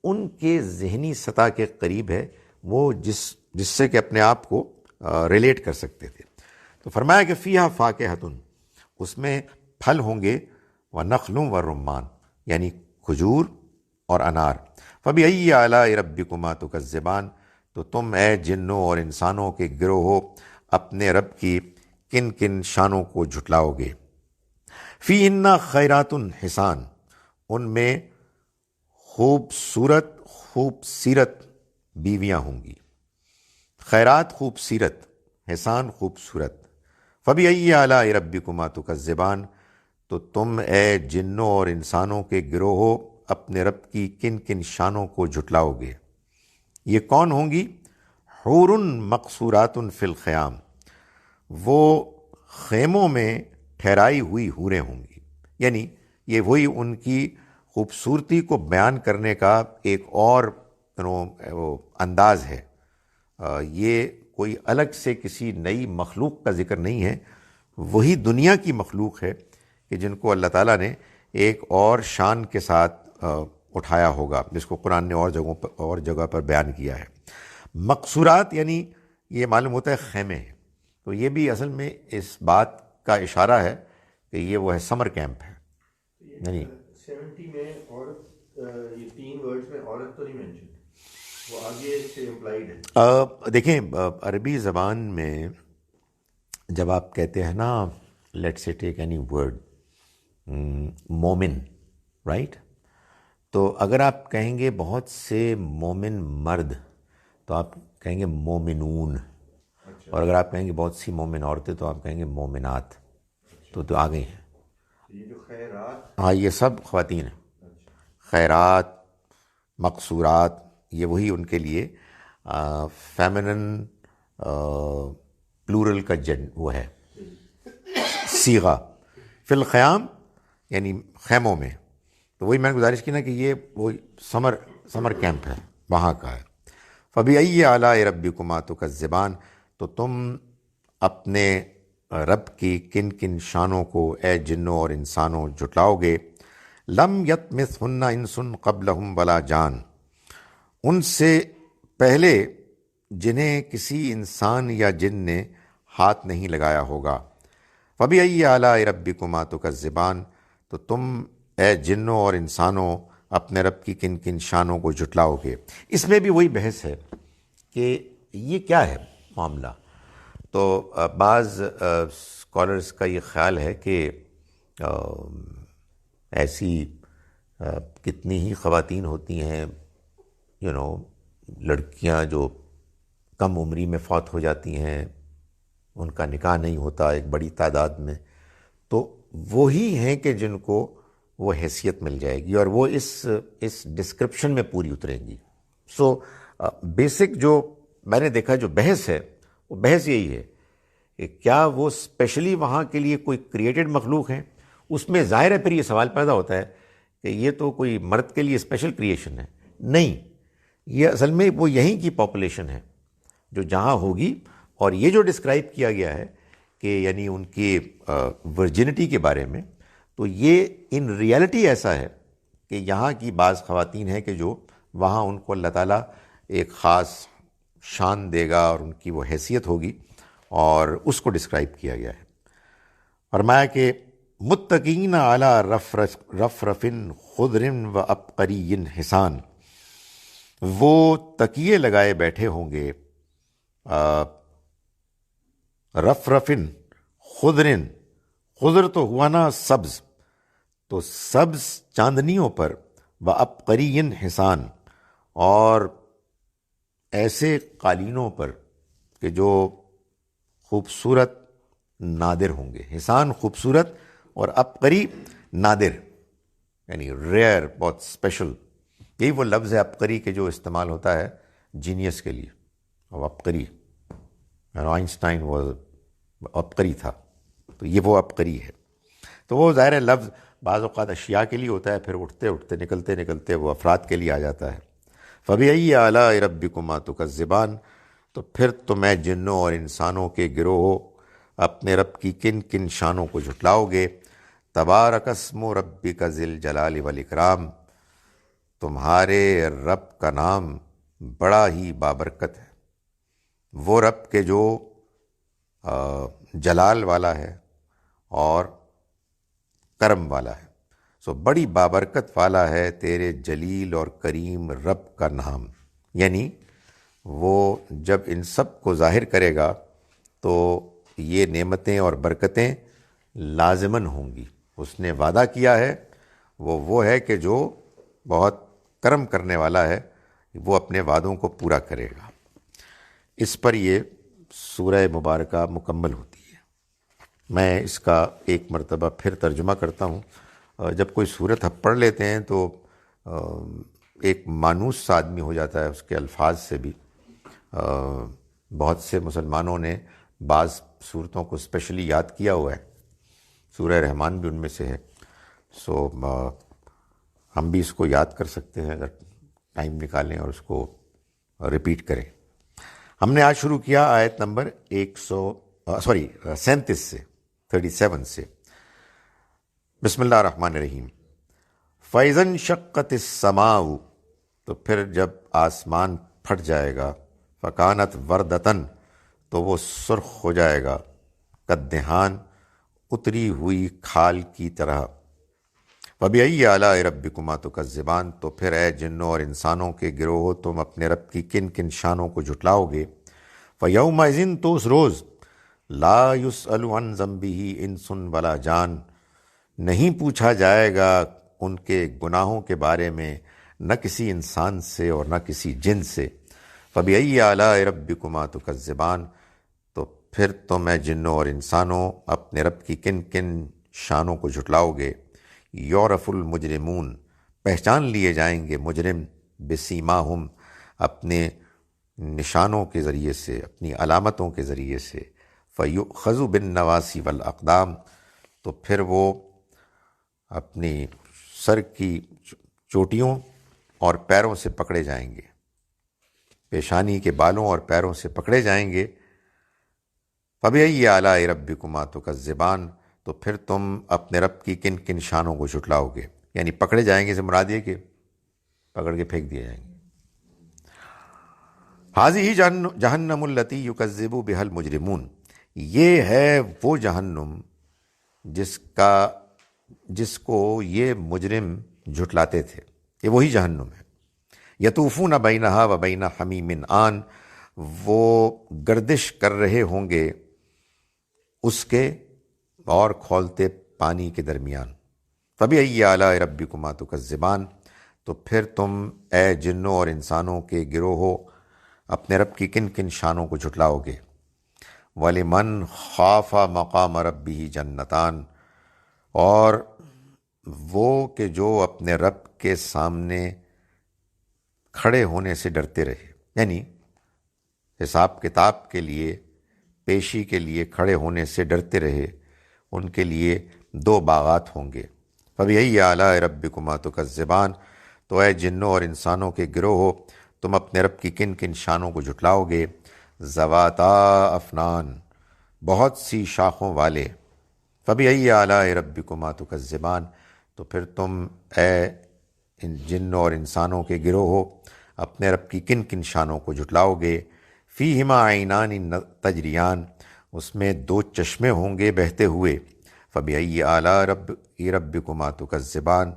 ان کے ذہنی سطح کے قریب ہے, وہ جس سے کہ اپنے آپ کو ریلیٹ کر سکتے تھے. تو فرمایا کہ فیہا فاکہۃ, اس میں پھل ہوں گے, ونخل ورمان, یعنی کھجور اور انار. فبأی آلاء ربکما تکذبان, تو تم اے جنوں اور انسانوں کے گروہ ہو اپنے رب کی کن کن شانوں کو جھٹلاؤ گے. فیہن خیرات حسان, ان میں خوبصورت خوبصیرت بیویاں ہوں گی. خیرات خوبصیرت, حسان خوبصورت. فبأی آلاء ربکما تکذبان, تو تم اے جنوں اور انسانوں کے گروہ ہو اپنے رب کی کن کن شانوں کو جھٹلاؤ گے. یہ کون ہوں گی؟ حور مقصورات فی الخیام, وہ خیموں میں ٹھہرائی ہوئی حوریں ہوں گی. یعنی یہ وہی ان کی خوبصورتی کو بیان کرنے کا ایک اور انداز ہے. یہ کوئی الگ سے کسی نئی مخلوق کا ذکر نہیں ہے, وہی دنیا کی مخلوق ہے کہ جن کو اللہ تعالیٰ نے ایک اور شان کے ساتھ اٹھایا ہوگا, جس کو قرآن نے اور جگہ پر بیان کیا ہے. مقصورات یعنی یہ معلوم ہوتا ہے خیمے ہیں, تو یہ بھی اصل میں اس بات کا اشارہ ہے کہ یہ وہ ہے سمر کیمپ ہے. یعنی 70 میں عورت, یہ 3 ورڈز میں عورت تو نہیں مینشن, وہ آگے سے امپلائیڈ ہے. دیکھیں عربی زبان میں جب آپ کہتے ہیں نا, let's say take any word, مومن, رائٹ, تو اگر آپ کہیں گے بہت سے مومن مرد تو آپ کہیں گے مومنون, اور اگر آپ کہیں گے بہت سی مومن عورتیں تو آپ کہیں گے مومنات. تو آ گئی ہیں یہ جو خیرات, ہاں یہ سب خواتین ہیں. خیرات, مقصورات, یہ وہی ان کے لیے فیمنن پلورل کا وہ ہے صیغہ. فی الخیام یعنی خیموں میں, تو وہی میں نے گزارش کی نا کہ یہ وہ سمر کیمپ ہے, وہاں کا ہے. فبأی آلاء ربکما تکذبان, تو تم اپنے رب کی کن کن شانوں کو اے جنوں اور انسانوں جھٹلاؤ گے. لم یطمثہن انس قبلہم ولا جان, ان سے پہلے جنہیں کسی انسان یا جن نے ہاتھ نہیں لگایا ہوگا. فبأی آلاء ربکما تکذبان, تو تم اے جنوں اور انسانوں اپنے رب کی کن کن شانوں کو جھٹلاؤ گے. اس میں بھی وہی بحث ہے کہ یہ کیا ہے معاملہ. تو بعض اسکالرس کا یہ خیال ہے کہ ایسی کتنی ہی خواتین ہوتی ہیں لڑکیاں جو کم عمری میں فوت ہو جاتی ہیں, ان کا نکاح نہیں ہوتا ایک بڑی تعداد میں، تو وہی ہیں کہ جن کو وہ حیثیت مل جائے گی اور وہ اس ڈسکرپشن میں پوری اتریں گی. سو بیسک جو میں نے دیکھا جو بحث ہے وہ بحث یہی ہے کہ کیا وہ اسپیشلی وہاں کے لیے کوئی کریٹڈ مخلوق ہیں. اس میں ظاہر ہے پھر یہ سوال پیدا ہوتا ہے کہ یہ تو کوئی مرد کے لیے اسپیشل کریشن ہے. نہیں، یہ اصل میں وہ یہیں کی پاپولیشن ہے جو جہاں ہوگی. اور یہ جو ڈسکرائب کیا گیا ہے کہ یعنی ان کی ورجنٹی کے بارے میں، تو یہ ان ریالٹی ایسا ہے کہ یہاں کی بعض خواتین ہیں کہ جو وہاں ان کو اللہ تعالیٰ ایک خاص شان دے گا اور ان کی وہ حیثیت ہوگی، اور اس کو ڈسکرائب کیا گیا ہے. فرمایا کہ متقین علی رفرف خضر و عبقری حسان، وہ تکیے لگائے بیٹھے ہوں گے رفرفن خضرن، خضر تو ہوا نا سبز، تو سبز چاندنیوں پر، و عبقری حسان، اور ایسے قالینوں پر کہ جو خوبصورت نادر ہوں گے. حسان خوبصورت اور عبقری نادر، یعنی ریئر، بہت اسپیشل. یہی وہ لفظ ہے عبقری کے جو استعمال ہوتا ہے جینیس کے لیے. اور عبقری، آئنسٹائن وہ عبقری تھا، تو یہ وہ عبقری ہے. تو وہ ظاہر ہے لفظ بعض اوقات اشیاء کے لیے ہوتا ہے، پھر اٹھتے اٹھتے نکلتے نکلتے وہ افراد کے لیے آ جاتا ہے. فَبِأَيِّ آلَاءِ رَبِّكُمَا تُكَذِّبَانِ، تو پھر تمہیں جنوں اور انسانوں کے گروہ اپنے رب کی کن کن شانوں کو جھٹلاؤ گے. تبارک اسم ربک ذی الجلال والاکرام، تمہارے رب کا نام بڑا ہی بابرکت ہے. وہ رب کے جو جلال والا ہے اور کرم والا ہے. سو بڑی بابرکت والا ہے تیرے جلیل اور کریم رب کا نام. یعنی وہ جب ان سب کو ظاہر کرے گا تو یہ نعمتیں اور برکتیں لازماً ہوں گی. اس نے وعدہ کیا ہے، وہ ہے کہ جو بہت کرم کرنے والا ہے، وہ اپنے وعدوں کو پورا کرے گا. اس پر یہ سورہ مبارکہ مکمل ہوتی ہے. میں اس کا ایک مرتبہ پھر ترجمہ کرتا ہوں. جب کوئی سورت ہم پڑھ لیتے ہیں تو ایک مانوس سا آدمی ہو جاتا ہے اس کے الفاظ سے بھی. بہت سے مسلمانوں نے بعض صورتوں کو اسپیشلی یاد کیا ہوا ہے، سورہ رحمان بھی ان میں سے ہے. سو ہم بھی اس کو یاد کر سکتے ہیں اگر ٹائم نکالیں اور اس کو ریپیٹ کریں. ہم نے آج شروع کیا آیت نمبر 37 سے 37 سے. بسم اللہ الرحمن الرحیم. فَإِذَا انشَقَّتِ السَّمَاءُ، تو پھر جب آسمان پھٹ جائے گا. فَكَانَتْ وَرْدَةً، تو وہ سرخ ہو جائے گا. کَالدِّہَان، اتری ہوئی کھال کی طرح. وَبِأَيِّ آلَاءِ رَبِّكُمَا تُكَذِّبَانِ، تو پھر اے جنوں اور انسانوں کے گروہ تم اپنے رب کی کن کن شانوں کو جھٹلاؤ گے. فَيَوْمَئِذٍ، تو اس روز لَا يُسْأَلُ عَنْ ذَنبِهِ إِنسٌ وَلَا جان، نہیں پوچھا جائے گا ان کے گناہوں کے بارے میں نہ کسی انسان سے اور نہ کسی جن سے. فَبِأَيِّ آلَاءِ رَبِّكُمَا تُكَذِّبَانِ، تو پھر تم اے جنوں اور انسانوں اپنے رب کی کن کن شانوں کو جھٹلاؤ گے. یعرف المجرمون، پہچان لیے جائیں گے مجرم. بسیماہم، اپنے نشانوں کے ذریعے سے، اپنی علامتوں کے ذریعے سے. فیؤخذ بالنواصی والاقدام، تو پھر وہ اپنی سر کی چوٹیوں اور پیروں سے پکڑے جائیں گے، پیشانی کے بالوں اور پیروں سے پکڑے جائیں گے. فَبِأَيِّ آلَاءِ رَبِّكُمَا تُكَذِّبَانِ، تو پھر تم اپنے رب کی کن کن شانوں کو جھٹلاؤ گے. یعنی پکڑے جائیں گے سے مراد یہ کہ پکڑ کے پھینک دیے جائیں گے. هَذِهِ جَهَنَّمُ الَّتِي يُكَذِّبُ بِهَا الْمُجْرِمُونَ، یہ ہے وہ جہنم جس کو یہ مجرم جھٹلاتے تھے. یہ وہی جہنم ہے. یطوفون بینہا و بین حمیم آن، وہ گردش کر رہے ہوں گے اس کے اور کھولتے پانی کے درمیان. فَبِأَيِّ آلَاءِ رَبِّكُمَا تُكَذِّبَانِ، تو پھر تم اے جنوں اور انسانوں کے گروہوں اپنے رب کی کن کن شانوں کو جھٹلاؤ گے. وَلِمَنْ خَافَ مَقَامَ رَبِّهِ جَنَّتَان، اور وہ کہ جو اپنے رب کے سامنے کھڑے ہونے سے ڈرتے رہے، یعنی حساب کتاب کے لیے، پیشی کے لیے کھڑے ہونے سے ڈرتے رہے، ان کے لیے 2 باغات ہوں گے۔ فَبِأَيِّ آلَاءِ رَبِّكُمَا تُكَذِّبَانِ، تو اے جنوں اور انسانوں کے گروہ، تم اپنے رب کی کن کن شانوں کو جھٹلاؤ گے؟ ذواتا افنان، بہت سی شاخوں والے۔ فَبِأَيِّ آلَاءِ رَبِّكُمَا تُكَذِّبَانِ، تو پھر تم اے ان جنوں اور انسانوں کے گروہ اپنے رب کی کن کن شانوں کو جھٹلاؤ گے؟ فیہما عینان تجریان، اس میں 2 چشمے ہوں گے بہتے ہوئے۔ فَبِأَيِّ آلَاءِ رَبِّكُمَا تُكَذِّبَانِ،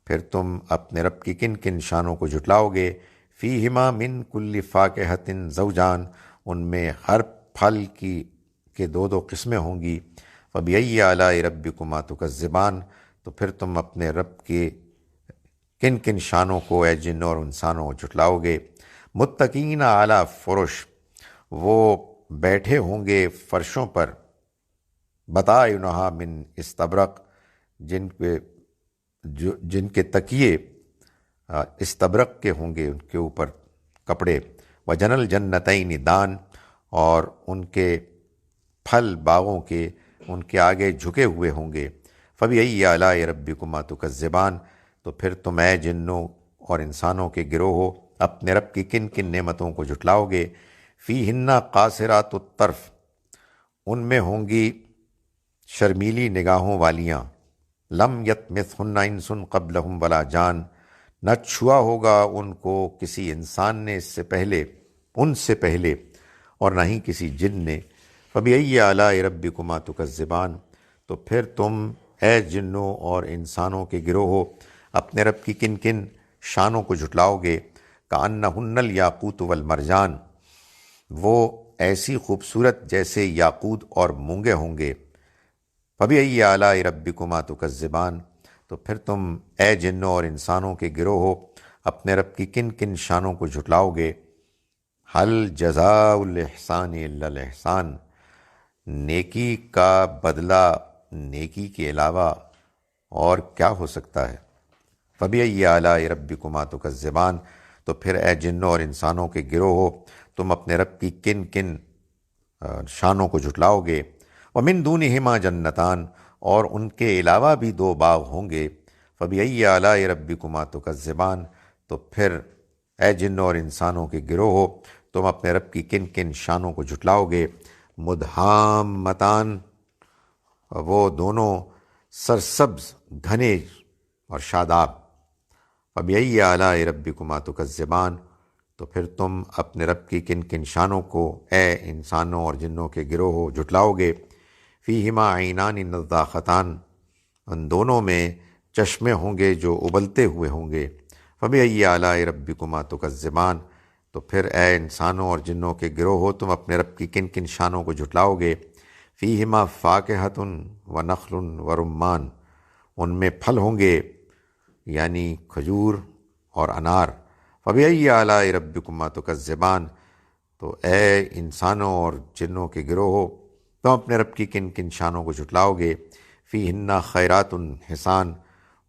پھر تم اپنے رب کی کن کن شانوں کو جھٹلاؤ گے؟ فیہما من کل فاکہۃ زوجان، ان میں ہر پھل کے 2 قسمیں ہوں گی۔ فَبِأَيِّ آلَاءِ رَبِّكُمَا تُكَذِّبَانِ، تو پھر تم اپنے رب کے کن کن شانوں کو اے جنوں اور انسانوں کو جھٹلاؤ گے؟ متکئین علی فرش، وہ بیٹھے ہوں گے فرشوں پر، بطائنہا من استبرق، جن کے تکیے استبرق کے ہوں گے، ان کے اوپر کپڑے۔ وجن الجنتین دان، اور ان کے پھل باغوں کے ان کے آگے جھکے ہوئے ہوں گے۔ فَبِأَيِّ آلَاءِ رَبِّكُمَا تُكَذِّبَانِ، تو پھر تم اے جنوں اور انسانوں کے گروہ اپنے رب کی کن کن نعمتوں کو جھٹلاؤ گے؟ فیہن قاصرات الطرف، ان میں ہوں گی شرمیلی نگاہوں والیاں۔ لم یطمثہن انس قبلہم ولا جان، نہ چھوا ہوگا ان کو کسی انسان نے ان سے پہلے، اور نہ ہی کسی جن نے۔ فَبِأَيِّ آلَاءِ رَبِّكُمَا تُكَذِّبَانِ، تو پھر تم اے جنوں اور انسانوں کے گروہ اپنے رب کی کن کن شانوں کو جھٹلاؤ گے؟ کأنہن الیاقوت والمرجان، وہ ایسی خوبصورت جیسے یاقوت اور مونگے ہوں گے۔ فَبِأَيِّ آلَاءِ رَبِّكُمَا تُكَذِّبَانِ، تو پھر تم اے جنوں اور انسانوں کے گروہ اپنے رب کی کن کن شانوں کو جھٹلاؤ گے؟ هل جزاء الاحسان الا الاحسان، نیکی کا بدلہ نیکی کے علاوہ اور کیا ہو سکتا ہے؟ فَبِأَيِّ آلَاءِ رَبِّكُمَا تُكَذِّبَانِ، تو پھر اے جنوں اور انسانوں کے گروہ تم اپنے رب کی کن کن شانوں کو جھٹلاؤ گے؟ وَمِن دُونِهِمَا جَنَّتَان، اور ان کے علاوہ بھی 2 باغ ہوں گے۔ فَبِأَيِّ آلَاءِ رَبِّكُمَا تُكَذِّبَانِ، تو پھر اے جنوں اور انسانوں کے گروہ تم اپنے رب کی کن کن شانوں کو جھٹلاؤ گے؟ مدہامتان، وہ دونوں سرسبز، گھنے اور شاداب۔ فَبِأَيِّ آلَاءِ رَبِّكُمَا تُكَذِّبَانِ، تو پھر تم اپنے رب کی کن کن شانوں کو اے انسانوں اور جنوں کے گروہ جھٹلاؤ گے؟ فیہما عینان نضاختان، ان دونوں میں چشمے ہوں گے جو ابلتے ہوئے ہوں گے۔ فَبِأَيِّ آلَاءِ رَبِّكُمَا تُكَذِّبَانِ، تو پھر اے انسانوں اور جنوں کے گروہ تم اپنے رب کی کن کن شانوں کو جھٹلاؤ گے؟ فیہما فاکہۃ ونخل ورمان، ان میں پھل ہوں گے یعنی کھجور اور انار۔ فَبِأَيِّ آلَاءِ رَبِّكُمَا تُكَذِّبَانِ، تو اے انسانوں اور جنوں کے گروہ تم اپنے رب کی کن کن شانوں کو جھٹلاؤ گے؟ فیہن خیرات حسان،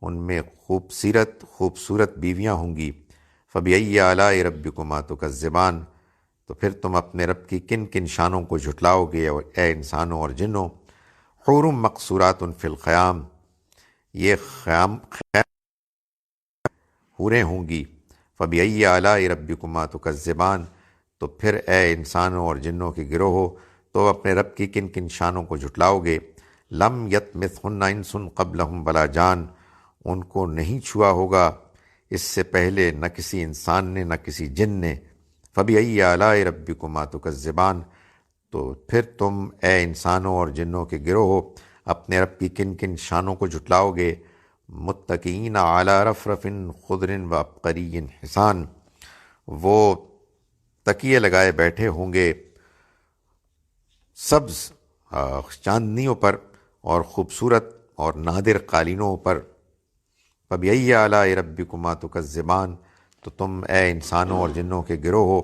ان میں خوبصورت بیویاں ہوں گی۔ فَبِأَيِّ آلَاءِ رَبِّكُمَا تُكَذِّبَانِ، تو پھر تم اپنے رب کی کن کن شانوں کو جھٹلاؤ گے اے انسانوں اور جنوں؟ حور مقصورات فی الخیام، یہ حوریں ہوں گی۔ فَبِأَيِّ آلَاءِ رَبِّكُمَا تُكَذِّبَانِ، تو پھر اے انسانوں اور جنوں کے گروہ تو اپنے رب کی کن کن شانوں کو جھٹلاؤ گے؟ لم یطمثہن انس قبلہم ولا جان، ان کو نہیں چھوا ہوگا اس سے پہلے نہ کسی انسان نے نہ کسی جن نے۔ فَبِأَيِّ آلَاءِ رَبِّكُمَا تُكَذِّبَانِ، تو پھر تم اے انسانوں اور جنوں کے گروہ اپنے رب کی کن کن شانوں کو جھٹلاؤ گے؟ متکئین علی رفرف خضر وعبقری حسان، وہ تکیے لگائے بیٹھے ہوں گے سبز چاندنیوں پر اور خوبصورت اور نادر قالینوں پر۔ فَبِأَيِّ آلَاءِ رَبِّكُمَا تُكَذِّبَانِ، تو تم اے انسانوں اور جنوں کے گروہ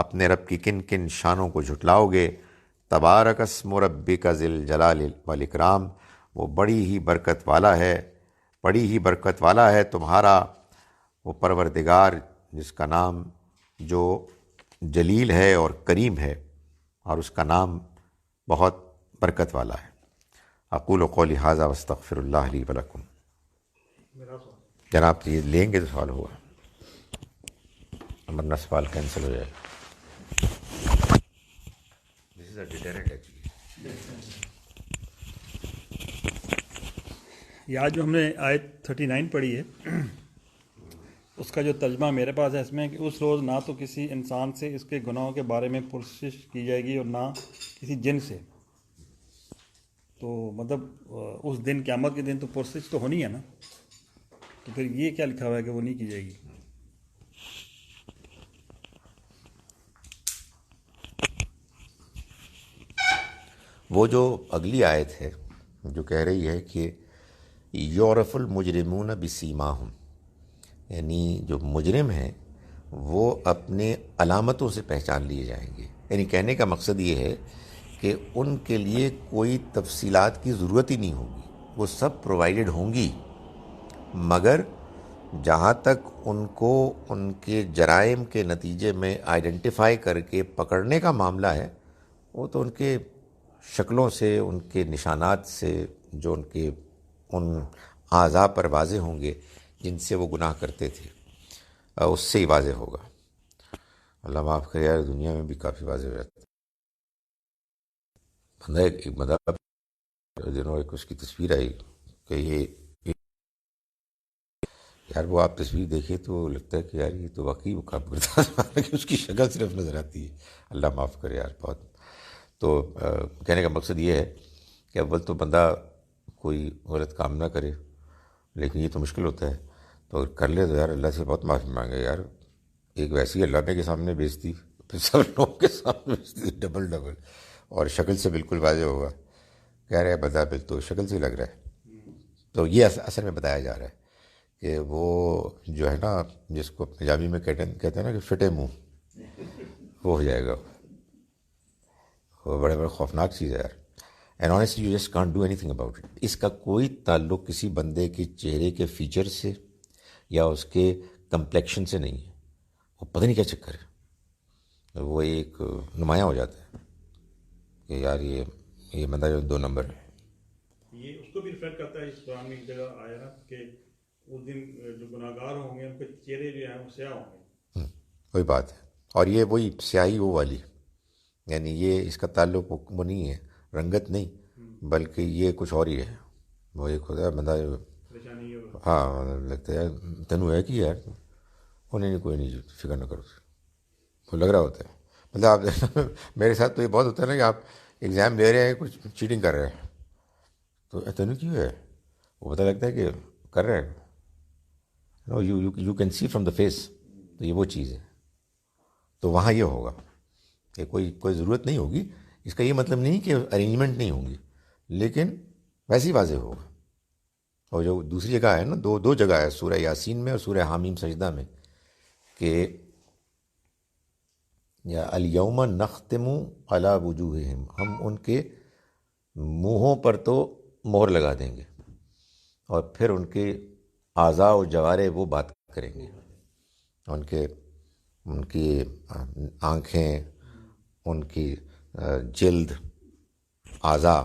اپنے رب کی کن کن شانوں کو جھٹلاؤ گے؟ تبارک اسم ربک ذی الجلال والاکرام، وہ بڑی ہی برکت والا ہے تمہارا وہ پروردگار جس کا نام جو جلیل ہے اور کریم ہے، اور اس کا نام بہت برکت والا ہے۔ اقول قولی ھذا واستغفر اللہ لی ولکم۔ جناب یہ لیں گے تو سوال ہوگا، ورنہ سوال کینسل ہو جائے گا۔ This is a deterrent actually. یہ آج جو ہم نے آیت 39 پڑھی ہے، اس کا جو ترجمہ میرے پاس ہے اس میں کہ اس روز نہ تو کسی انسان سے اس کے گناہوں کے بارے میں پرسش کی جائے گی اور نہ کسی جن سے۔ تو مطلب اس دن قیامت کے دن تو پرسش تو ہونی ہے نا، تو پھر یہ کیا لکھا ہوا ہے کہ وہ نہیں کی جائے گی؟ وہ جو اگلی آیت ہے جو کہہ رہی ہے کہ یعرف المجرمون بسیماہم، یعنی جو مجرم ہیں وہ اپنے علامتوں سے پہچان لیے جائیں گے، یعنی کہنے کا مقصد یہ ہے کہ ان کے لیے کوئی تفصیلات کی ضرورت ہی نہیں ہوگی، وہ سب پرووائڈڈ ہوں گی، مگر جہاں تک ان کو ان کے جرائم کے نتیجے میں آئیڈینٹیفائی کر کے پکڑنے کا معاملہ ہے، وہ تو ان کے شکلوں سے، ان کے نشانات سے، جو ان کے ان اعضاء پر واضح ہوں گے جن سے وہ گناہ کرتے تھے، اس سے ہی واضح ہوگا۔ اللہ معاف کرے یار، دنیا میں بھی کافی واضح ہو جاتا ہے۔ بندہ ایک مطلب دنوں ایک اس کی تصویر آئی کہ یہ یار، وہ آپ تصویر دیکھے تو لگتا ہے کہ یار یہ تو واقعی وہ کام کرتا ہے کہ اس کی شکل صرف نظر آتی ہے۔ اللہ معاف کرے یار بہت۔ تو کہنے کا مقصد یہ ہے کہ اول تو بندہ کوئی غلط کام نہ کرے، لیکن یہ تو مشکل ہوتا ہے، تو اگر کر لے تو یار اللہ سے بہت معافی مانگے یار۔ ایک ویسی اللہ کے سامنے بیچتی، پھر سب لوگوں کے سامنے بیچتی، ڈبل، اور شکل سے بالکل واضح ہوگا، کہہ رہے ہیں بندہ پھر تو شکل سے لگ رہا ہے۔ تو یہ اصل میں بتایا جا رہا ہے کہ وہ جو ہے نا، جس کو پنجابی میں کہتے ہیں نا کہ فٹے منہ، وہ ہو جائے گا۔ وہ بڑے خوفناک چیز ہے یار، and honestly you just can't do anything about it. اس کا کوئی تعلق کسی بندے کے چہرے کے فیچر سے یا اس کے کمپلیکشن سے نہیں ہے، وہ پتہ نہیں کیا چکر ہے، وہ ایک نمایاں ہو جاتا ہے کہ یار یہ بندہ جو 2 نمبر ہے۔ یہ اس کو بھی ریفر کرتا ہے، اس قرآن میں ایک جگہ آیا نا کہ اس دن جو گناہ گار ہوں گے ان کے چہرے جو ہیں وہ سیاہ ہوں گے۔ وہی بات ہے، اور یہ وہی سیاہی وہ والی، یعنی یہ اس کا تعلق وہ نہیں ہے، رنگت نہیں، بلکہ یہ کچھ اور ہی ہے۔ وہ ایک ہوتا ہے بندہ ہاں لگتا ہے تنو ہے کہ یار انہیں کوئی نہیں، فکر نہ کرو، وہ لگ رہا ہوتا ہے۔ مطلب آپ میرے ساتھ تو یہ بہت ہوتا ہے نا کہ آپ ایگزام دے رہے ہیں، کچھ چیٹنگ کر رہے ہیں، تو تنو کیوں ہے، وہ پتہ لگتا ہے کہ کر رہے ہیں، you can see from the face, تو یہ وہ چیز ہے۔ تو وہاں یہ ہوگا کہ کوئی ضرورت نہیں ہوگی، اس کا یہ مطلب نہیں کہ ارینجمنٹ نہیں ہوں گی، لیکن ویسے ہی واضح ہوگا۔ اور جو دوسری جگہ ہے نا، دو جگہ ہے سورہ یاسین میں اور سورہ حامیم سجدہ میں، کہ یا الیوم نختم علی وجوہہم، ہم ان کے منہوں پر تو مہر لگا دیں گے، اور پھر ان کے اعضاء و جوارح وہ بات کریں گے، ان کی آنکھیں، ان کی جلد، اعضاء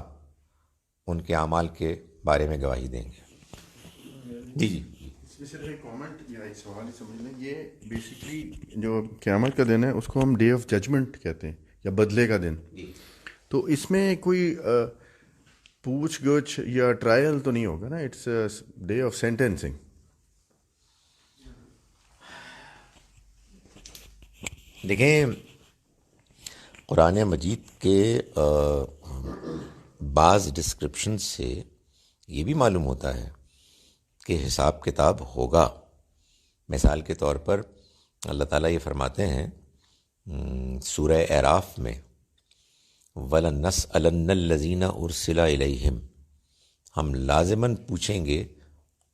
ان کے اعمال کے بارے میں گواہی دیں گے۔ جی اس میں صرف ایک کامنٹ یا ایک سوال ہی سمجھ لیں، یہ بیسکلی جو قیامت کا دن ہے اس کو ہم ڈے آف ججمنٹ کہتے ہیں یا بدلے کا دن، تو اس میں کوئی پوچھ گچھ یا ٹرائل تو نہیں ہوگا نا، اٹس ڈے آف سینٹینسنگ۔ دیکھیں قرآن مجید کے بعض ڈسکرپشن سے یہ بھی معلوم ہوتا ہے کہ حساب کتاب ہوگا۔ مثال کے طور پر اللہ تعالیٰ یہ فرماتے ہیں سورہ اعراف میں، وَلَنَسْأَلَنَّ الَّذِينَ أُرْسِلَ إِلَيْهِمْ، ہم لازماً پوچھیں گے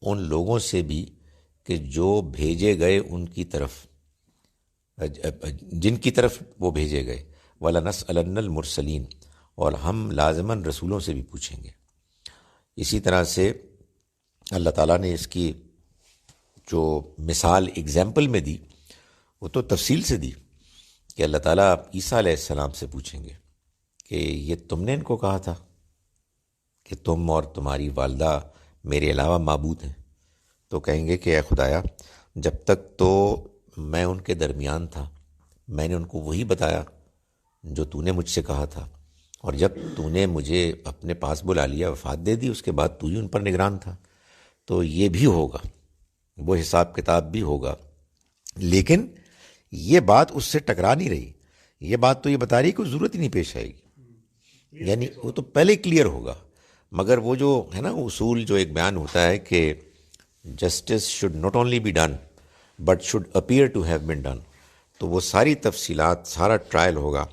ان لوگوں سے بھی کہ جو بھیجے گئے ان کی طرف، جن کی طرف وہ بھیجے گئے، وَلَنَسْأَلَنَّ الْمُرْسَلِينَ، اور ہم لازماً رسولوں سے بھی پوچھیں گے. اسی طرح سے اللہ تعالیٰ نے اس کی جو مثال ایگزامپل میں دی وہ تو تفصیل سے دی کہ اللہ تعالیٰ عیسیٰ علیہ السلام سے پوچھیں گے کہ یہ تم نے ان کو کہا تھا کہ تم اور تمہاری والدہ میرے علاوہ معبود ہیں؟ تو کہیں گے کہ اے خدایا، جب تک تو میں ان کے درمیان تھا میں نے ان کو وہی بتایا جو تو نے مجھ سے کہا تھا، اور جب تو نے مجھے اپنے پاس بلا لیا، وفات دے دی، اس کے بعد تو ہی ان پر نگران تھا. تو یہ بھی ہوگا، وہ حساب کتاب بھی ہوگا. لیکن یہ بات اس سے ٹکرا نہیں رہی، یہ بات تو یہ بتا رہی کہ کوئی ضرورت ہی نہیں پیش آئے گی، یعنی وہ تو پہلے کلیئر ہوگا. مگر وہ جو ہے نا اصول جو ایک بیان ہوتا ہے کہ justice should not only be done but should appear to have been done, تو وہ ساری تفصیلات، سارا ٹرائل ہوگا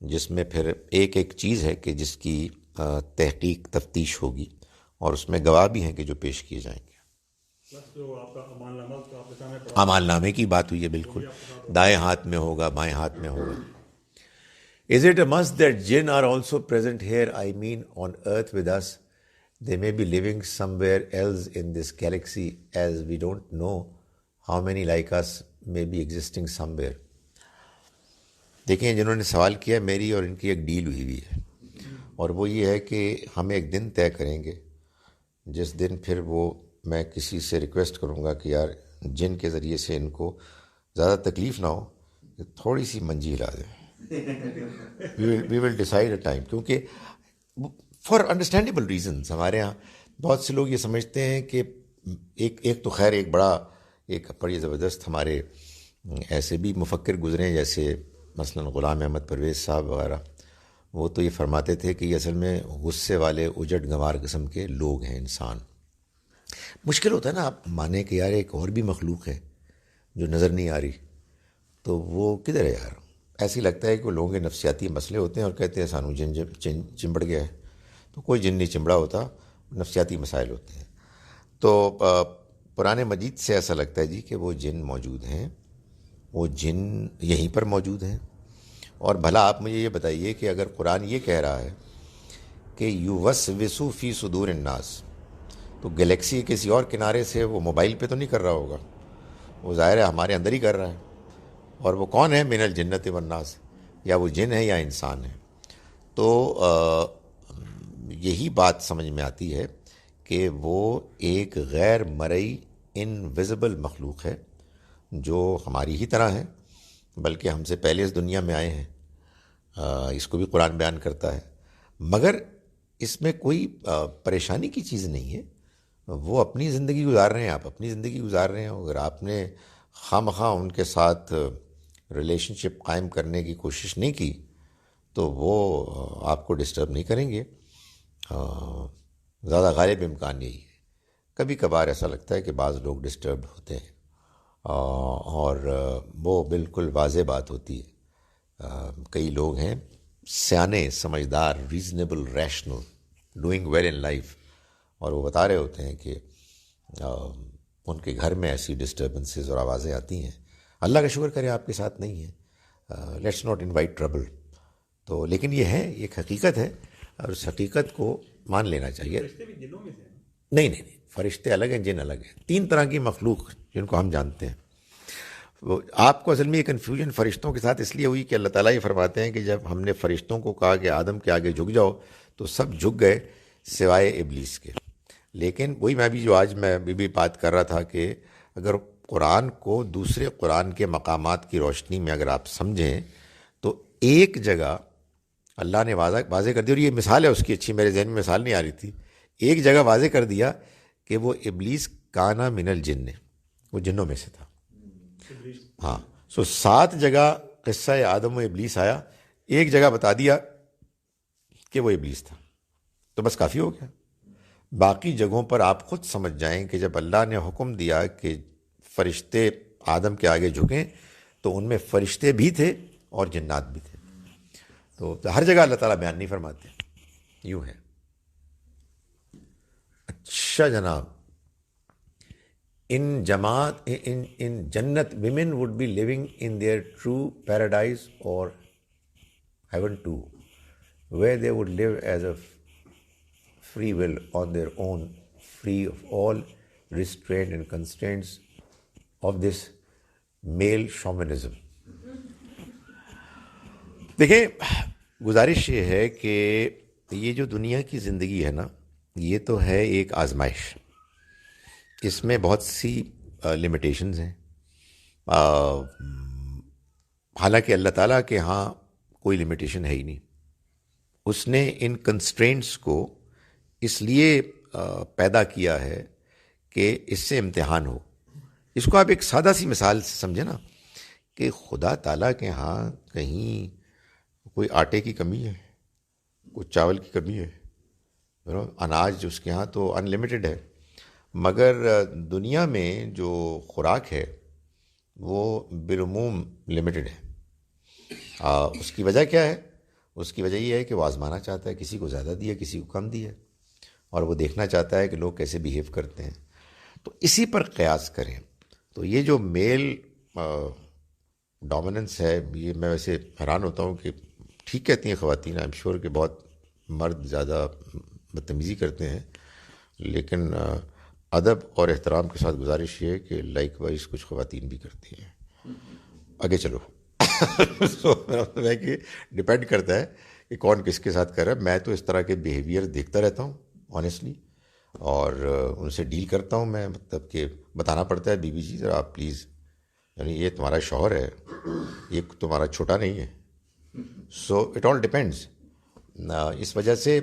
جس میں پھر ایک ایک چیز ہے کہ جس کی تحقیق تفتیش ہوگی، اور اس میں گواہ بھی ہیں کہ جو پیش کیے جائیں گے. اعمال نامے کی بات ہوئی ہے، بالکل دائیں ہاتھ میں ہوگا، بائیں ہاتھ میں ہوگا. Is it a must that jinn are also present here, I mean on earth with us? They may be living somewhere else in this galaxy as we don't know how many like us may be existing somewhere. دیکھیں جنہوں نے سوال کیا، میری اور ان کی ایک deal ہوئی ہے، اور وہ یہ ہے کہ ہم ایک دن طے کریں گے جس دن پھر وہ میں کسی سے ریکویسٹ کروں گا کہ یار جن کے ذریعے سے ان کو زیادہ تکلیف نہ ہو، کہ تھوڑی سی منجی ہلا دیں. وی ول ڈیسائڈ اے ٹائم، کیونکہ فار انڈرسٹینڈیبل ریزنس ہمارے یہاں بہت سے لوگ یہ سمجھتے ہیں کہ ایک تو خیر ایک بڑی زبردست ہمارے ایسے بھی مفکر گزرے ہیں جیسے مثلاً غلام احمد پرویز صاحب وغیرہ. وہ تو یہ فرماتے تھے کہ یہ اصل میں غصے والے اجڑ گنوار قسم کے لوگ ہیں انسان. مشکل ہوتا ہے نا آپ مانیں کہ یار ایک اور بھی مخلوق ہے جو نظر نہیں آ رہی، تو وہ کدھر ہے یار؟ ایسے لگتا ہے کہ وہ لوگوں کے نفسیاتی مسئلے ہوتے ہیں اور کہتے ہیں سانو جن چمبڑ گیا ہے. تو کوئی جن نہیں چمبڑا ہوتا، نفسیاتی مسائل ہوتے ہیں. تو قرآن مجید سے ایسا لگتا ہے جی کہ وہ جن موجود ہیں، وہ جن یہیں پر موجود ہیں. اور بھلا آپ مجھے یہ بتائیے کہ اگر قرآن یہ کہہ رہا ہے کہ یوسوسو فی صدور الناس، تو گلیکسی کسی اور کنارے سے وہ موبائل پہ تو نہیں کر رہا ہوگا، وہ ظاہر ہے ہمارے اندر ہی کر رہا ہے. اور وہ کون ہے؟ من الجنت والناس، یا وہ جن ہے یا انسان ہے. تو یہی بات سمجھ میں آتی ہے کہ وہ ایک غیر مرئی انویزیبل مخلوق ہے جو ہماری ہی طرح ہے، بلکہ ہم سے پہلے اس دنیا میں آئے ہیں. اس کو بھی قرآن بیان کرتا ہے. مگر اس میں کوئی پریشانی کی چیز نہیں ہے. وہ اپنی زندگی گزار رہے ہیں، آپ اپنی زندگی گزار رہے ہیں. اگر آپ نے خواہ ان کے ساتھ ریلیشن شپ قائم کرنے کی کوشش نہیں کی تو وہ آپ کو ڈسٹرب نہیں کریں گے. زیادہ غالب امکان یہی ہے. کبھی کبھار ایسا لگتا ہے کہ بعض لوگ ڈسٹربڈ ہوتے ہیں، اور وہ بالکل واضح بات ہوتی ہے. کئی لوگ ہیں سیانے، سمجھدار، reasonable, rational, doing well in life, اور وہ بتا رہے ہوتے ہیں کہ ان کے گھر میں ایسی ڈسٹربنسز اور آوازیں آتی ہیں. اللہ کا شکر کرے آپ کے ساتھ نہیں ہے. Let's not invite trouble. تو لیکن یہ ہے، ایک حقیقت ہے، اور اس حقیقت کو مان لینا چاہیے. نہیں، فرشتے الگ ہیں، جن الگ ہیں. 3 طرح کی مخلوق جن کو ہم جانتے ہیں. وہ آپ کو اصل میں یہ کنفیوژن فرشتوں کے ساتھ اس لیے ہوئی کہ اللہ تعالیٰ یہ فرماتے ہیں کہ جب ہم نے فرشتوں کو کہا کہ آدم کے آگے جھک جاؤ تو سب جھک گئے سوائے ابلیس کے. لیکن وہی میں بھی بات کر رہا تھا کہ اگر قرآن کو دوسرے قرآن کے مقامات کی روشنی میں اگر آپ سمجھیں تو ایک جگہ اللہ نے واضح کر دیا، اور یہ مثال ہے اس کی اچھی، میرے ذہن میں مثال نہیں آ رہی تھی. ایک جگہ واضح کر دیا کہ وہ ابلیس کانا من الجن، وہ جنوں میں سے تھا. ہاں، 7 جگہ قصہ آدم و ابلیس آیا، ایک جگہ بتا دیا کہ وہ ابلیس تھا، تو بس کافی ہو گیا. باقی جگہوں پر آپ خود سمجھ جائیں کہ جب اللہ نے حکم دیا کہ فرشتے آدم کے آگے جھکیں تو ان میں فرشتے بھی تھے اور جنات بھی تھے. تو ہر جگہ اللہ تعالیٰ بیان نہیں فرماتے. یوں ہے. اچھا جناب، ان جنت women would be living in their true paradise or heaven too. where they would live as a free will on their own, free of all restraint and constraints of this male chauvinism. دیکھیں گزارش یہ ہے کہ یہ جو دنیا کی زندگی ہے نا، یہ تو ہے ایک آزمائش. اس میں بہت سی لمیٹیشنز ہیں. حالانکہ اللہ تعالیٰ کے ہاں کوئی لمیٹیشن ہے ہی نہیں. اس نے ان کنسٹرینٹس کو اس لیے پیدا کیا ہے کہ اس سے امتحان ہو. اس کو آپ ایک سادہ سی مثال سے سمجھیں نا، کہ خدا تعالیٰ کے ہاں کہیں کوئی آٹے کی کمی ہے، کوئی چاول کی کمی ہے، اناج اس کے ہاں تو ان لمیٹڈ ہے. مگر دنیا میں جو خوراک ہے وہ بالعموم لمیٹڈ ہے. اس کی وجہ کیا ہے؟ اس کی وجہ یہ ہے کہ وہ آزمانا چاہتا ہے، کسی کو زیادہ دیا، کسی کو کم دیا، اور وہ دیکھنا چاہتا ہے کہ لوگ کیسے بیہیو کرتے ہیں. تو اسی پر قیاس کریں تو یہ جو میل ڈومیننس ہے، یہ میں ویسے حیران ہوتا ہوں کہ ٹھیک کہتی ہیں خواتین، آئی ایم شیور کہ بہت مرد زیادہ بدتمیزی کرتے ہیں، لیکن ادب اور احترام کے ساتھ گزارش یہ ہے کہ لائک وائز کچھ خواتین بھی کرتی ہیں. آگے چلو. سو میرا مطلب ہے کہ ڈپینڈ کرتا ہے کہ کون کس کے ساتھ کر رہا ہے. میں تو اس طرح کے بیہیویئر دیکھتا رہتا ہوں آنیسٹلی، اور ان سے ڈیل کرتا ہوں. میں مطلب کہ بتانا پڑتا ہے بی بی جی ذرا آپ پلیز، یعنی یہ تمہارا شوہر ہے، یہ تمہارا چھوٹا نہیں ہے. So it all depends. اس وجہ سے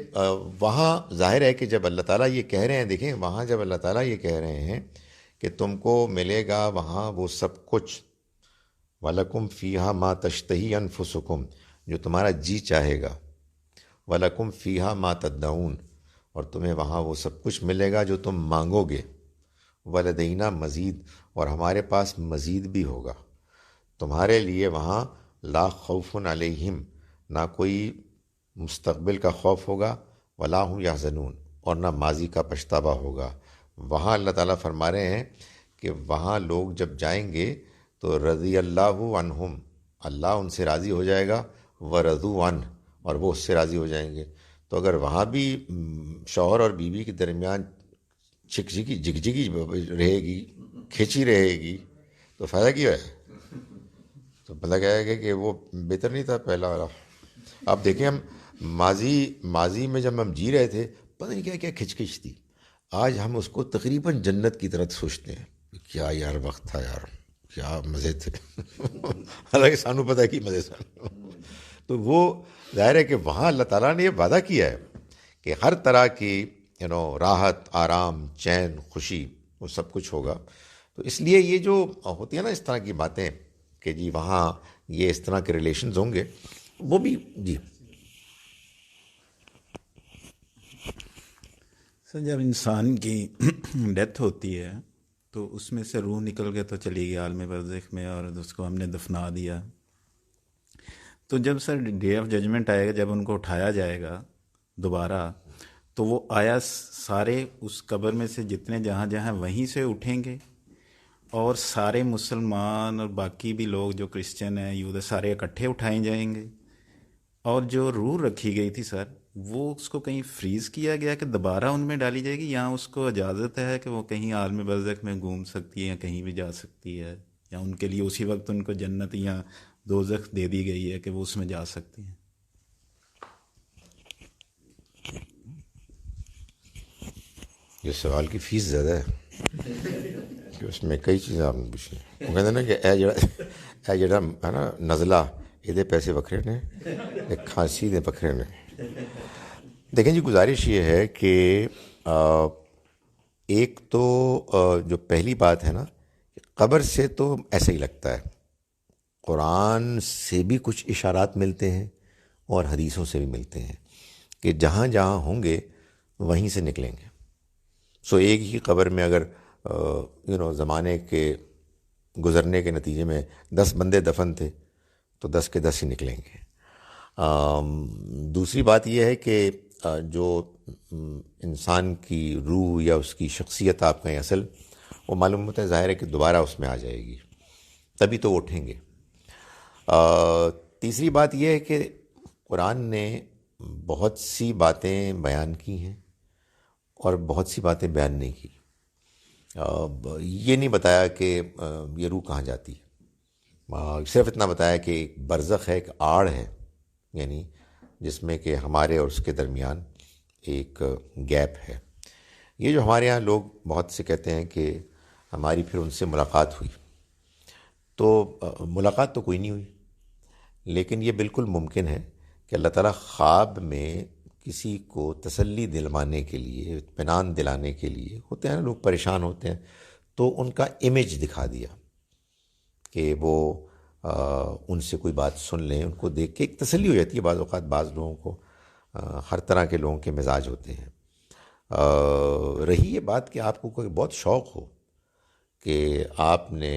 وہاں ظاہر ہے کہ جب اللہ تعالیٰ یہ کہہ رہے ہیں، دیکھیں وہاں جب اللہ تعالیٰ یہ کہہ رہے ہیں کہ تم کو ملے گا وہاں وہ سب کچھ، وَلَكُمْ فِيهَا مَا تَشْتَهِي أَنفُسُكُمْ، جو تمہارا جی چاہے گا، وَلَكُمْ فِيهَا مَا تَدَّعُونَ، اور تمہیں وہاں وہ سب کچھ ملے گا جو تم مانگو گے. وَلَدَيْنَا مزید، اور ہمارے پاس مزید بھی ہوگا. تمہارے لیے وہاں لا خوف علیہم، نہ کوئی مستقبل کا خوف ہوگا، ولا ہم یحزنون، اور نہ ماضی کا پچھتاوا ہوگا. وہاں اللہ تعالیٰ فرما رہے ہیں کہ وہاں لوگ جب جائیں گے تو رضی اللہ عنہم، اللہ ان سے راضی ہو جائے گا، ورضوا عنہ، اور وہ اس سے راضی ہو جائیں گے. تو اگر وہاں بھی شوہر اور بیوی کے درمیان جگجگی رہے گی، کھینچی رہے گی، تو فائدہ کیا ہے؟ تو پتہ کیا ہے کہ وہ بہتر نہیں تھا پہلا والا. آپ دیکھیں ہم ماضی میں جب ہم جی رہے تھے پتہ نہیں کیا کیا کھچ تھی. آج ہم اس کو تقریباً جنت کی طرح سوچتے ہیں. کیا یار وقت تھا یار، کیا مزے تھے. حالانکہ سانو پتہ ہے کہ مزے سن. تو وہ ظاہر ہے کہ وہاں اللہ تعالیٰ نے یہ وعدہ کیا ہے کہ ہر طرح کی راحت، آرام، چین، خوشی، وہ سب کچھ ہوگا. تو اس لیے یہ جو ہوتی ہے نا اس طرح کی باتیں کہ جی وہاں یہ اس طرح کے ریلیشنز ہوں گے، وہ بھی جی. سر جب انسان کی ڈیتھ ہوتی ہے تو اس میں سے روح نکل کے تو چلی گئی عالم برزخ میں، اور اس کو ہم نے دفنا دیا. تو جب سر ڈے آف ججمنٹ آئے گا، جب ان کو اٹھایا جائے گا دوبارہ، تو وہ آیا سارے اس قبر میں سے جتنے جہاں جہاں وہیں سے اٹھیں گے، اور سارے مسلمان اور باقی بھی لوگ جو کرسچن ہیں، یہود، سارے اکٹھے اٹھائے جائیں گے. اور جو روح رکھی گئی تھی سر، وہ اس کو کہیں فریز کیا گیا کہ دوبارہ ان میں ڈالی جائے گی، یا اس کو اجازت ہے کہ وہ کہیں عالم برزخ میں گھوم سکتی ہے یا کہیں بھی جا سکتی ہے، یا ان کے لیے اسی وقت ان کو جنت یا دوزخ دے دی گئی ہے کہ وہ اس میں جا سکتی ہیں؟ یہ سوال کی فیس زیادہ ہے کہ اس میں کئی چیزیں آپ نے پوچھی. وہ کہتے ہیں نا کہ اے جڑا ہے نا نزلہ، یہ پیسے وکھرے نے، ایک کھانسی دے بکھرے نے. دیکھیں جی گزارش یہ ہے کہ ایک تو جو پہلی بات ہے نا، قبر سے تو ایسا ہی لگتا ہے. قرآن سے بھی کچھ اشارات ملتے ہیں اور حدیثوں سے بھی ملتے ہیں کہ جہاں جہاں ہوں گے وہیں سے نکلیں گے. سو ایک ہی قبر میں اگر زمانے کے گزرنے کے نتیجے میں 10 بندے دفن تھے تو 10 کے 10 ہی نکلیں گے. دوسری بات یہ ہے کہ جو انسان کی روح یا اس کی شخصیت آپ کا اصل، وہ معلوم ہوتا ہے ظاہر ہے کہ دوبارہ اس میں آ جائے گی، تبھی تو وہ اٹھیں گے. تیسری بات یہ ہے کہ قرآن نے بہت سی باتیں بیان کی ہیں اور بہت سی باتیں بیان نہیں کی. یہ نہیں بتایا کہ یہ روح کہاں جاتی ہے، صرف اتنا بتایا کہ ایک برزخ ہے، ایک آڑ ہے، یعنی جس میں کہ ہمارے اور اس کے درمیان ایک گیپ ہے. یہ جو ہمارے ہاں لوگ بہت سے کہتے ہیں کہ ہماری پھر ان سے ملاقات ہوئی، تو ملاقات تو کوئی نہیں ہوئی، لیکن یہ بالکل ممکن ہے کہ اللہ تعالیٰ خواب میں کسی کو تسلی دلوانے کے لیے، اطمینان دلانے کے لیے، ہوتے ہیں نا لوگ پریشان ہوتے ہیں، تو ان کا امیج دکھا دیا کہ وہ ان سے کوئی بات سن لیں، ان کو دیکھ کے ایک تسلی ہو جاتی ہے. بعض اوقات بعض لوگوں کو ہر طرح کے لوگوں کے مزاج ہوتے ہیں. رہی یہ بات کہ آپ کو کوئی بہت شوق ہو کہ آپ نے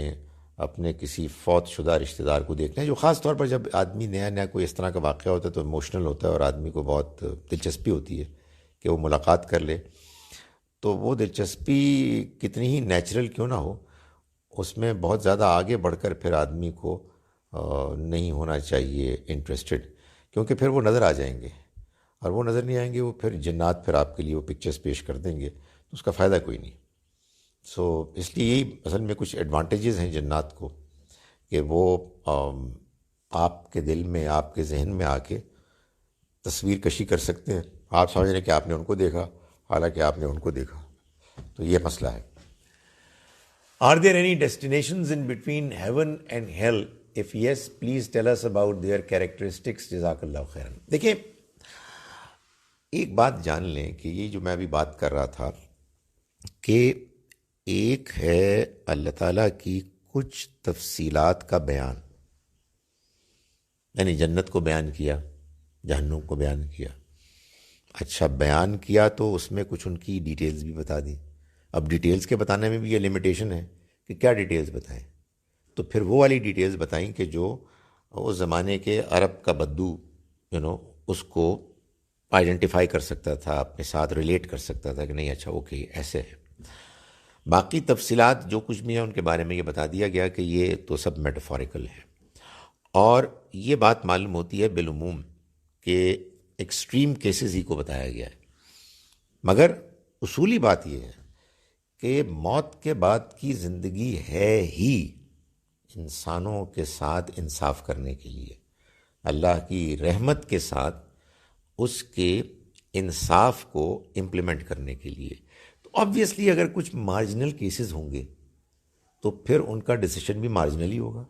اپنے کسی فوت شدہ رشتہ دار کو دیکھنا ہے، جو خاص طور پر جب آدمی نیا نیا کوئی اس طرح کا واقعہ ہوتا ہے تو ایموشنل ہوتا ہے اور آدمی کو بہت دلچسپی ہوتی ہے کہ وہ ملاقات کر لے. تو وہ دلچسپی کتنی ہی نیچرل کیوں نہ ہو، اس میں بہت زیادہ آگے بڑھ کر پھر آدمی کو نہیں ہونا چاہیے انٹرسٹڈ، کیونکہ پھر وہ نظر آ جائیں گے، اور وہ نظر نہیں آئیں گے، وہ پھر جنات پھر آپ کے لیے وہ پکچرز پیش کر دیں گے، تو اس کا فائدہ کوئی نہیں. سو اس لیے یہی اصل میں کچھ ایڈوانٹیجز ہیں جنات کو کہ وہ آپ کے دل میں، آپ کے ذہن میں آ کے تصویر کشی کر سکتے ہیں. آپ سمجھ رہے ہیں کہ آپ نے ان کو دیکھا، حالانکہ آپ نے ان کو دیکھا. تو یہ مسئلہ ہے. Are there any destinations in between heaven and hell? If yes, please tell us about their characteristics. جزاک اللہ خیراً. دیکھیں، ایک بات جان لیں کہ یہ جو میں ابھی بات کر رہا تھا کہ ایک ہے اللہ تعالیٰ کی کچھ تفصیلات کا بیان، یعنی جنت کو بیان کیا، جہنم کو بیان کیا. اچھا بیان کیا تو اس میں کچھ ان کی ڈیٹیلز بھی بتا دی. اب ڈیٹیلز کے بتانے میں بھی یہ لمیٹیشن ہے کہ کیا ڈیٹیلز بتائیں. تو پھر وہ والی ڈیٹیلز بتائیں کہ جو اس زمانے کے عرب کا بدو اس کو آئیڈینٹیفائی کر سکتا تھا، اپنے ساتھ ریلیٹ کر سکتا تھا کہ نہیں اچھا اوکے ایسے ہے. باقی تفصیلات جو کچھ بھی ہیں ان کے بارے میں یہ بتا دیا گیا کہ یہ تو سب میٹافوریکل ہے. اور یہ بات معلوم ہوتی ہے بالعموم کہ ایکسٹریم کیسز ہی کو بتایا گیا ہے، مگر اصولی بات یہ ہے کہ موت کے بعد کی زندگی ہے ہی انسانوں کے ساتھ انصاف کرنے کے لیے، اللہ کی رحمت کے ساتھ اس کے انصاف کو امپلیمنٹ کرنے کے لیے. تو آبویسلی اگر کچھ مارجنل کیسز ہوں گے تو پھر ان کا ڈیسیشن بھی مارجنل ہی ہوگا.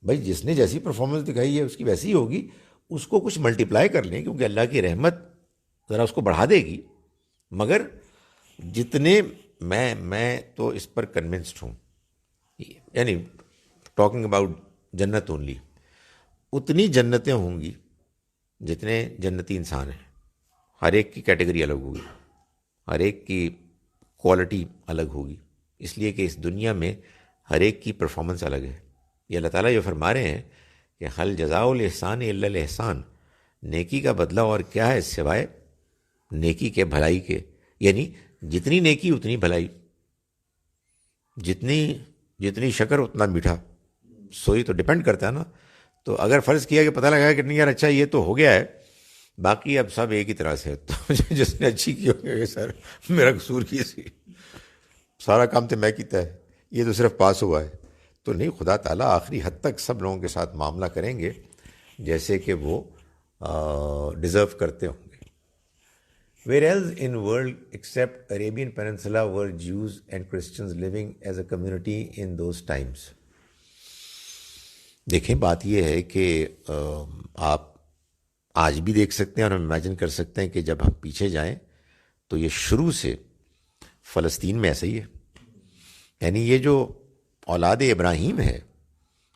بھائی جس نے جیسی پرفارمنس دکھائی ہے اس کی ویسی ہی ہوگی، اس کو کچھ ملٹیپلائی کر لیں کیونکہ اللہ کی رحمت ذرا اس کو بڑھا دے گی. مگر جتنے میں تو اس پر کنونسڈ ہوں، یعنی ٹاکنگ اباؤٹ جنت اونلی، اتنی جنتیں ہوں گی جتنے جنتی انسان ہیں. ہر ایک کی کیٹیگری الگ ہوگی، ہر ایک کی کوالٹی الگ ہوگی، اس لیے کہ اس دنیا میں ہر ایک کی پرفارمنس الگ ہے. یہ اللہ تعالیٰ جو فرما رہے ہیں کہ حل جزاء الاحسان الا الاحسان، نیکی کا بدلہ اور کیا ہے سوائے نیکی کے، بھلائی کے. یعنی جتنی نیکی اتنی بھلائی، جتنی شکر اتنا میٹھا. سوئی تو ڈپینڈ کرتا ہے نا. تو اگر فرض کیا کہ پتہ لگا کہ نہیں یار اچھا یہ تو ہو گیا ہے، باقی اب سب ایک ہی طرح سے، تو جس نے اچھی کی ہوگی سر میرا قصور کی سی، سارا کام تو میں کیتا ہے، یہ تو صرف پاس ہوا ہے. تو نہیں، خدا تعالیٰ آخری حد تک سب لوگوں کے ساتھ معاملہ کریں گے جیسے کہ وہ ڈیزرو کرتے ہوں گے. Where else in world except Arabian Peninsula were Jews and Christians living as a community in those times? دیکھیں بات یہ ہے کہ آپ آج بھی دیکھ سکتے ہیں اور ہم امیجن کر سکتے ہیں کہ جب ہم پیچھے جائیں تو یہ شروع سے فلسطین میں ایسا ہی ہے. یعنی یہ جو اولاد ابراہیم ہے،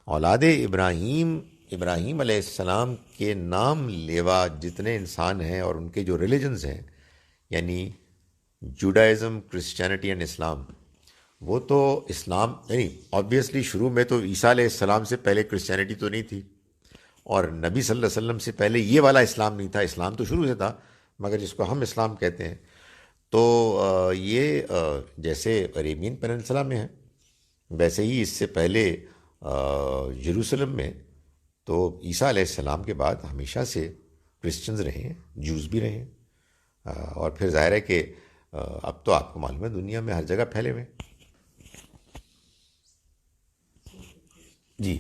اولاد ابراہیم علیہ السلام کے نام لیوا جتنے انسان ہیں اور ان کے جو ریلیجنز ہیں، یعنی جوڈائزم، کرسچینٹی اینڈ اسلام، وہ تو اسلام یعنی آبویسلی شروع میں تو عیسیٰ علیہ السلام سے پہلے کرسچینٹی تو نہیں تھی، اور نبی صلی اللہ علیہ وسلم سے پہلے یہ والا اسلام نہیں تھا. اسلام تو شروع سے تھا، مگر جس کو ہم اسلام کہتے ہیں تو یہ جیسے عربین پیننسلا میں ہے، ویسے ہی اس سے پہلے یروشلم میں. تو عیسیٰ علیہ السلام کے بعد ہمیشہ سے کرسچنز رہے ہیں، جوز بھی رہے ہیں، اور پھر ظاہر ہے کہ اب تو آپ کو معلوم ہے دنیا میں ہر جگہ پھیلے ہوئے. جی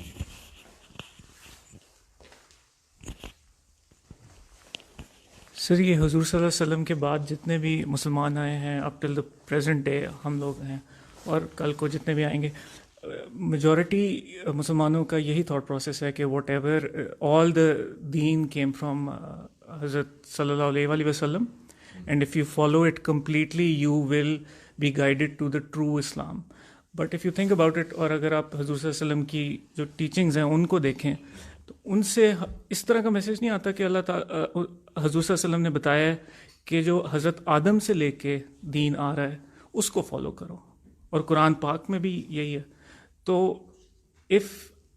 سر، یہ حضور صلی اللہ علیہ وسلم کے بعد جتنے بھی مسلمان آئے ہیں اپ ٹل دا پریزنٹ ڈے، ہم لوگ ہیں اور کل کو جتنے بھی آئیں گے، میجورٹی مسلمانوں کا یہی تھاٹ پروسیس ہے کہ واٹ ایور آل دا دین کیم فرام حضرت صلی اللہ علیہ وآلہ وسلم، and if you follow it completely you will be guided to the true Islam. But if you think about it, اور اگر آپ حضور صلی اللہ علیہ وسلم کی جو ٹیچنگز ہیں ان کو دیکھیں تو ان سے اس طرح کا میسج نہیں آتا کہ اللہ تعالیٰ حضور صلی اللہ علیہ وسلم نے بتایا ہے کہ جو حضرت آدم سے لے کے دین آ رہا ہے اس کو فالو کرو، اور قرآن پاک میں بھی یہی ہے. تو if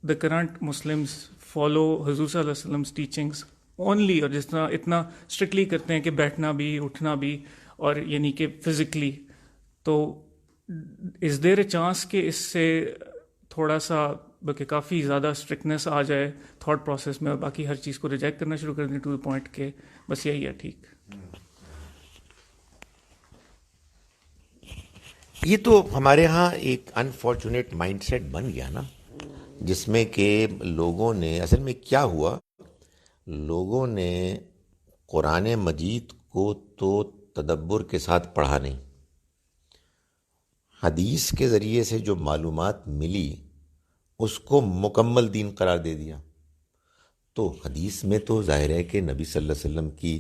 the current Muslims follow حضور صلی اللہ علیہ وسلم ٹیچنگس اونلی، اور جس طرح اتنا اسٹرکٹلی کرتے ہیں کہ بیٹھنا بھی اٹھنا بھی اور یعنی کہ فزیکلی، تو از دیر اے چانس کہ اس سے تھوڑا سا بلکہ کافی زیادہ اسٹرکٹنیس آ جائے تھاٹ پروسیس میں اور باقی ہر چیز کو ریجیکٹ کرنا شروع کر دیں ٹو دا پوائنٹ کہ بس یہی ہے ٹھیک؟ یہ تو ہمارے ہاں ایک انفارچونیٹ مائنڈ سیٹ بن گیا نا، جس میں کہ لوگوں نے، اصل میں کیا ہوا، لوگوں نے قرآن مجید کو تو تدبر کے ساتھ پڑھا نہیں، حدیث کے ذریعے سے جو معلومات ملی اس کو مکمل دین قرار دے دیا. تو حدیث میں تو ظاہر ہے کہ نبی صلی اللہ علیہ وسلم کی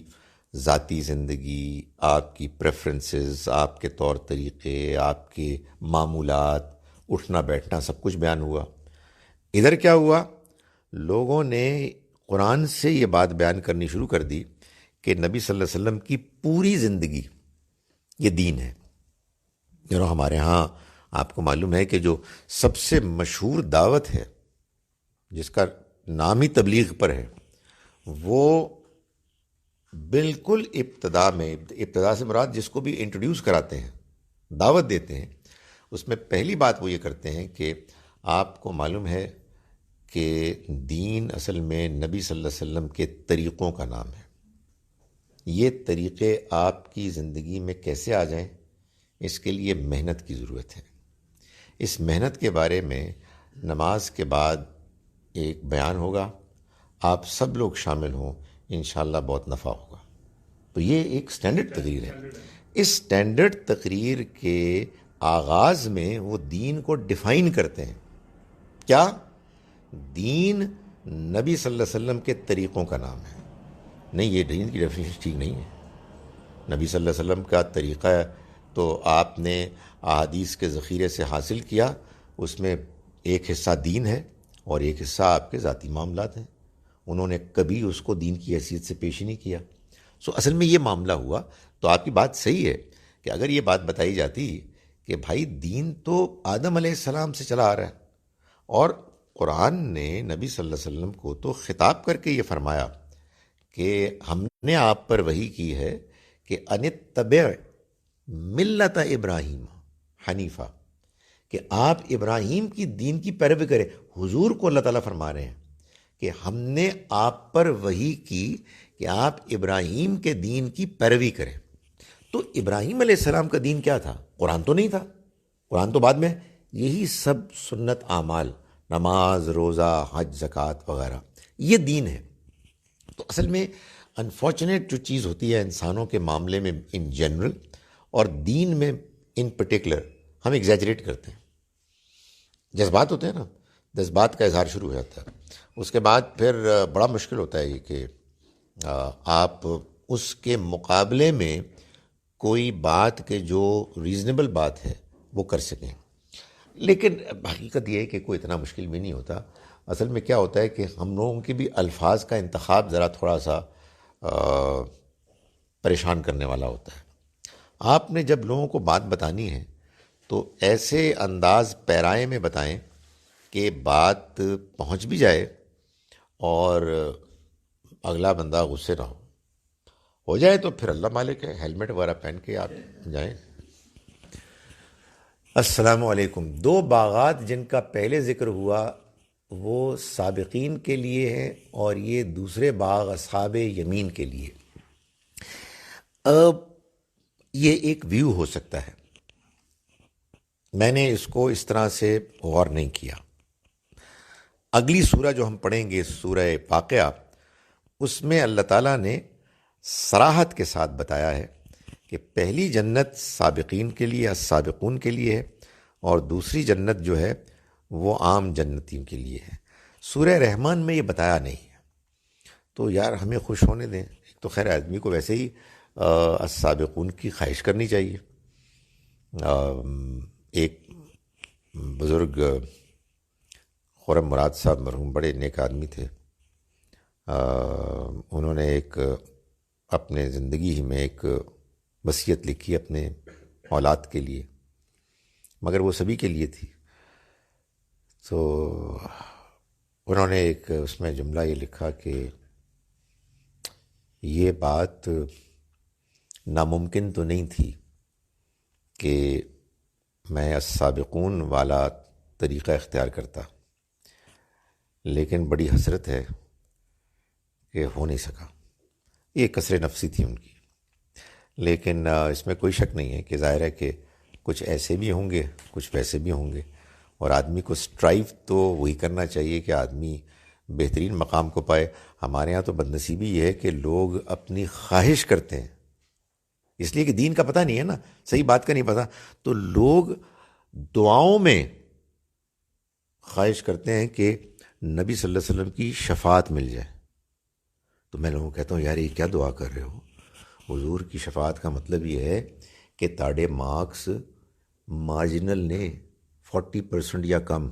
ذاتی زندگی، آپ کی پریفرنسز، آپ کے طور طریقے، آپ کے معمولات، اٹھنا بیٹھنا، سب کچھ بیان ہوا. ادھر کیا ہوا، لوگوں نے قرآن سے یہ بات بیان کرنی شروع کر دی کہ نبی صلی اللہ علیہ وسلم کی پوری زندگی یہ دین ہے. ہمارے ہاں آپ کو معلوم ہے کہ جو سب سے مشہور دعوت ہے جس کا نام ہی تبلیغ پر ہے، وہ بالکل ابتدا سے مراد جس کو بھی انٹروڈیوس کراتے ہیں، دعوت دیتے ہیں، اس میں پہلی بات وہ یہ کرتے ہیں کہ آپ کو معلوم ہے کہ دین اصل میں نبی صلی اللہ علیہ وسلم کے طریقوں کا نام ہے. یہ طریقے آپ کی زندگی میں کیسے آ جائیں، اس کے لیے محنت کی ضرورت ہے. اس محنت کے بارے میں نماز کے بعد ایک بیان ہوگا، آپ سب لوگ شامل ہوں، انشاءاللہ بہت نفع ہوگا. تو یہ ایک سٹینڈرڈ تقریر ہے. اس سٹینڈرڈ تقریر کے آغاز میں وہ دین کو ڈیفائن کرتے ہیں. کیا؟ دین نبی صلی اللہ علیہ وسلم کے طریقوں کا نام ہے. نہیں، یہ دین کی ڈیفینیشن ٹھیک نہیں ہے. نبی صلی اللہ علیہ وسلم کا طریقہ تو آپ نے احادیث کے ذخیرے سے حاصل کیا، اس میں ایک حصہ دین ہے اور ایک حصہ آپ کے ذاتی معاملات ہیں. انہوں نے کبھی اس کو دین کی حیثیت سے پیش ہی نہیں کیا. اصل میں یہ معاملہ ہوا. تو آپ کی بات صحیح ہے کہ اگر یہ بات بتائی جاتی کہ بھائی دین تو آدم علیہ السلام سے چلا آ رہا ہے، اور قرآن نے نبی صلی اللہ علیہ وسلم کو تو خطاب کر کے یہ فرمایا کہ ہم نے آپ پر وحی کی ہے کہ انتبع ملت ابراہیم حنیفہ، کہ آپ ابراہیم کی دین کی پیروی کریں. حضور کو اللہ تعالیٰ فرما رہے ہیں کہ ہم نے آپ پر وحی کی کہ آپ ابراہیم کے دین کی پیروی کریں. تو ابراہیم علیہ السلام کا دین کیا تھا؟ قرآن تو نہیں تھا. قرآن تو بعد میں، یہی سب سنت اعمال، نماز، روزہ، حج، زکوٰۃ وغیرہ، یہ دین ہے. تو اصل میں انفارچونیٹ جو چیز ہوتی ہے انسانوں کے معاملے میں ان جنرل اور دین میں ان پرٹیکولر، ہم ایگزیجریٹ کرتے ہیں. جذبات ہوتے ہیں نا، جذبات کا اظہار شروع ہو جاتا ہے. اس کے بعد پھر بڑا مشکل ہوتا ہے یہ کہ آپ اس کے مقابلے میں کوئی بات کے جو ریزنیبل بات ہے وہ کر سکیں. لیکن حقیقت یہ ہے کہ کوئی اتنا مشکل بھی نہیں ہوتا. اصل میں کیا ہوتا ہے کہ ہم لوگوں کی بھی الفاظ کا انتخاب ذرا تھوڑا سا پریشان کرنے والا ہوتا ہے. آپ نے جب لوگوں کو بات بتانی ہے تو ایسے انداز پیرائے میں بتائیں کہ بات پہنچ بھی جائے اور اگلا بندہ غصے نہ ہو جائے. تو پھر اللہ مالک ہے، ہیلمٹ وغیرہ پہن کے آپ جائیں. السلام علیکم. 2 باغات جن کا پہلے ذکر ہوا وہ سابقین کے لیے ہے اور یہ دوسرے باغ اصحاب یمین کے لیے. اب یہ ایک ویو ہو سکتا ہے، میں نے اس کو اس طرح سے غور نہیں کیا. اگلی سورہ جو ہم پڑھیں گے سورہ واقعہ، اس میں اللہ تعالیٰ نے صراحت کے ساتھ بتایا ہے کہ پہلی جنت سابقین کے لیے، السابقون کے لیے ہے، اور دوسری جنت جو ہے وہ عام جنتیوں کے لیے ہے. سورہ رحمان میں یہ بتایا نہیں ہے. تو یار ہمیں خوش ہونے دیں. ایک تو خیر آدمی کو ویسے ہی السابقون کی خواہش کرنی چاہیے. ایک بزرگ خرم مراد صاحب مرحوم بڑے نیک آدمی تھے. انہوں نے ایک اپنے زندگی ہی میں ایک وصیت لکھی اپنے اولاد کے لیے، مگر وہ سبھی کے لیے تھی. تو انہوں نے ایک اس میں جملہ یہ لکھا کہ یہ بات ناممکن تو نہیں تھی کہ میں السابقون والا طریقہ اختیار کرتا، لیکن بڑی حسرت ہے کہ ہو نہیں سکا. یہ کسر نفسی تھی ان کی. لیکن اس میں کوئی شک نہیں ہے کہ ظاہر ہے کہ کچھ ایسے بھی ہوں گے، کچھ ویسے بھی ہوں گے، اور آدمی کو اسٹرائیو تو وہی کرنا چاہیے کہ آدمی بہترین مقام کو پائے. ہمارے ہاں تو بدنصیبی یہ ہے کہ لوگ اپنی خواہش کرتے ہیں، اس لیے کہ دین کا پتہ نہیں ہے نا، صحیح بات کا نہیں پتہ، تو لوگ دعاؤں میں خواہش کرتے ہیں کہ نبی صلی اللہ علیہ وسلم کی شفاعت مل جائے. تو میں لوگوں کو کہتا ہوں یار یہ کیا دعا کر رہے ہو؟ حضور کی شفاعت کا مطلب یہ ہے کہ تاڑے مارکس مارجنل نے 40% یا کم،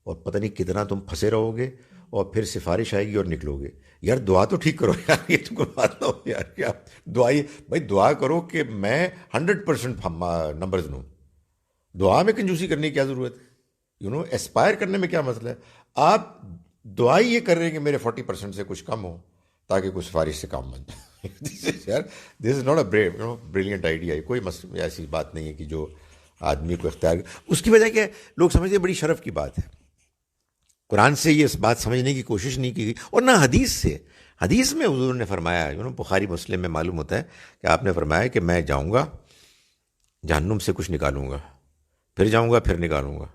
اور پتہ نہیں کتنا تم پھنسے رہو گے، اور پھر سفارش آئے گی اور نکلو گے. یار دعا تو ٹھیک کرو یار، یہ تو کوئی بات نہ ہو یار. کیا دعا بھائی دعا کرو کہ میں 100% نمبرز لوں. دعا میں کنجوسی کرنے کی کیا ضرورت ہے؟ ایسپائر کرنے میں کیا مسئلہ ہے؟ آپ دعا ہی یہ کر رہے ہیں کہ میرے 40% سے کچھ کم ہو تاکہ کچھ سفارش سے کام بن جائے. This is not a brilliant idea. کوئی ایسی بات نہیں ہے کہ جو آدمی کو اختیار. اس کی وجہ کیا ہے؟ لوگ سمجھتے ہیں بڑی شرف کی بات ہے. قرآن سے یہ اس بات سمجھنے کی کوشش نہیں کی گئی، اور نہ حدیث سے. حدیث میں حضور نے فرمایا، بخاری مسلم میں معلوم ہوتا ہے کہ آپ نے فرمایا کہ میں جاؤں گا جہنم سے کچھ نکالوں گا، پھر جاؤں گا پھر نکالوں گا.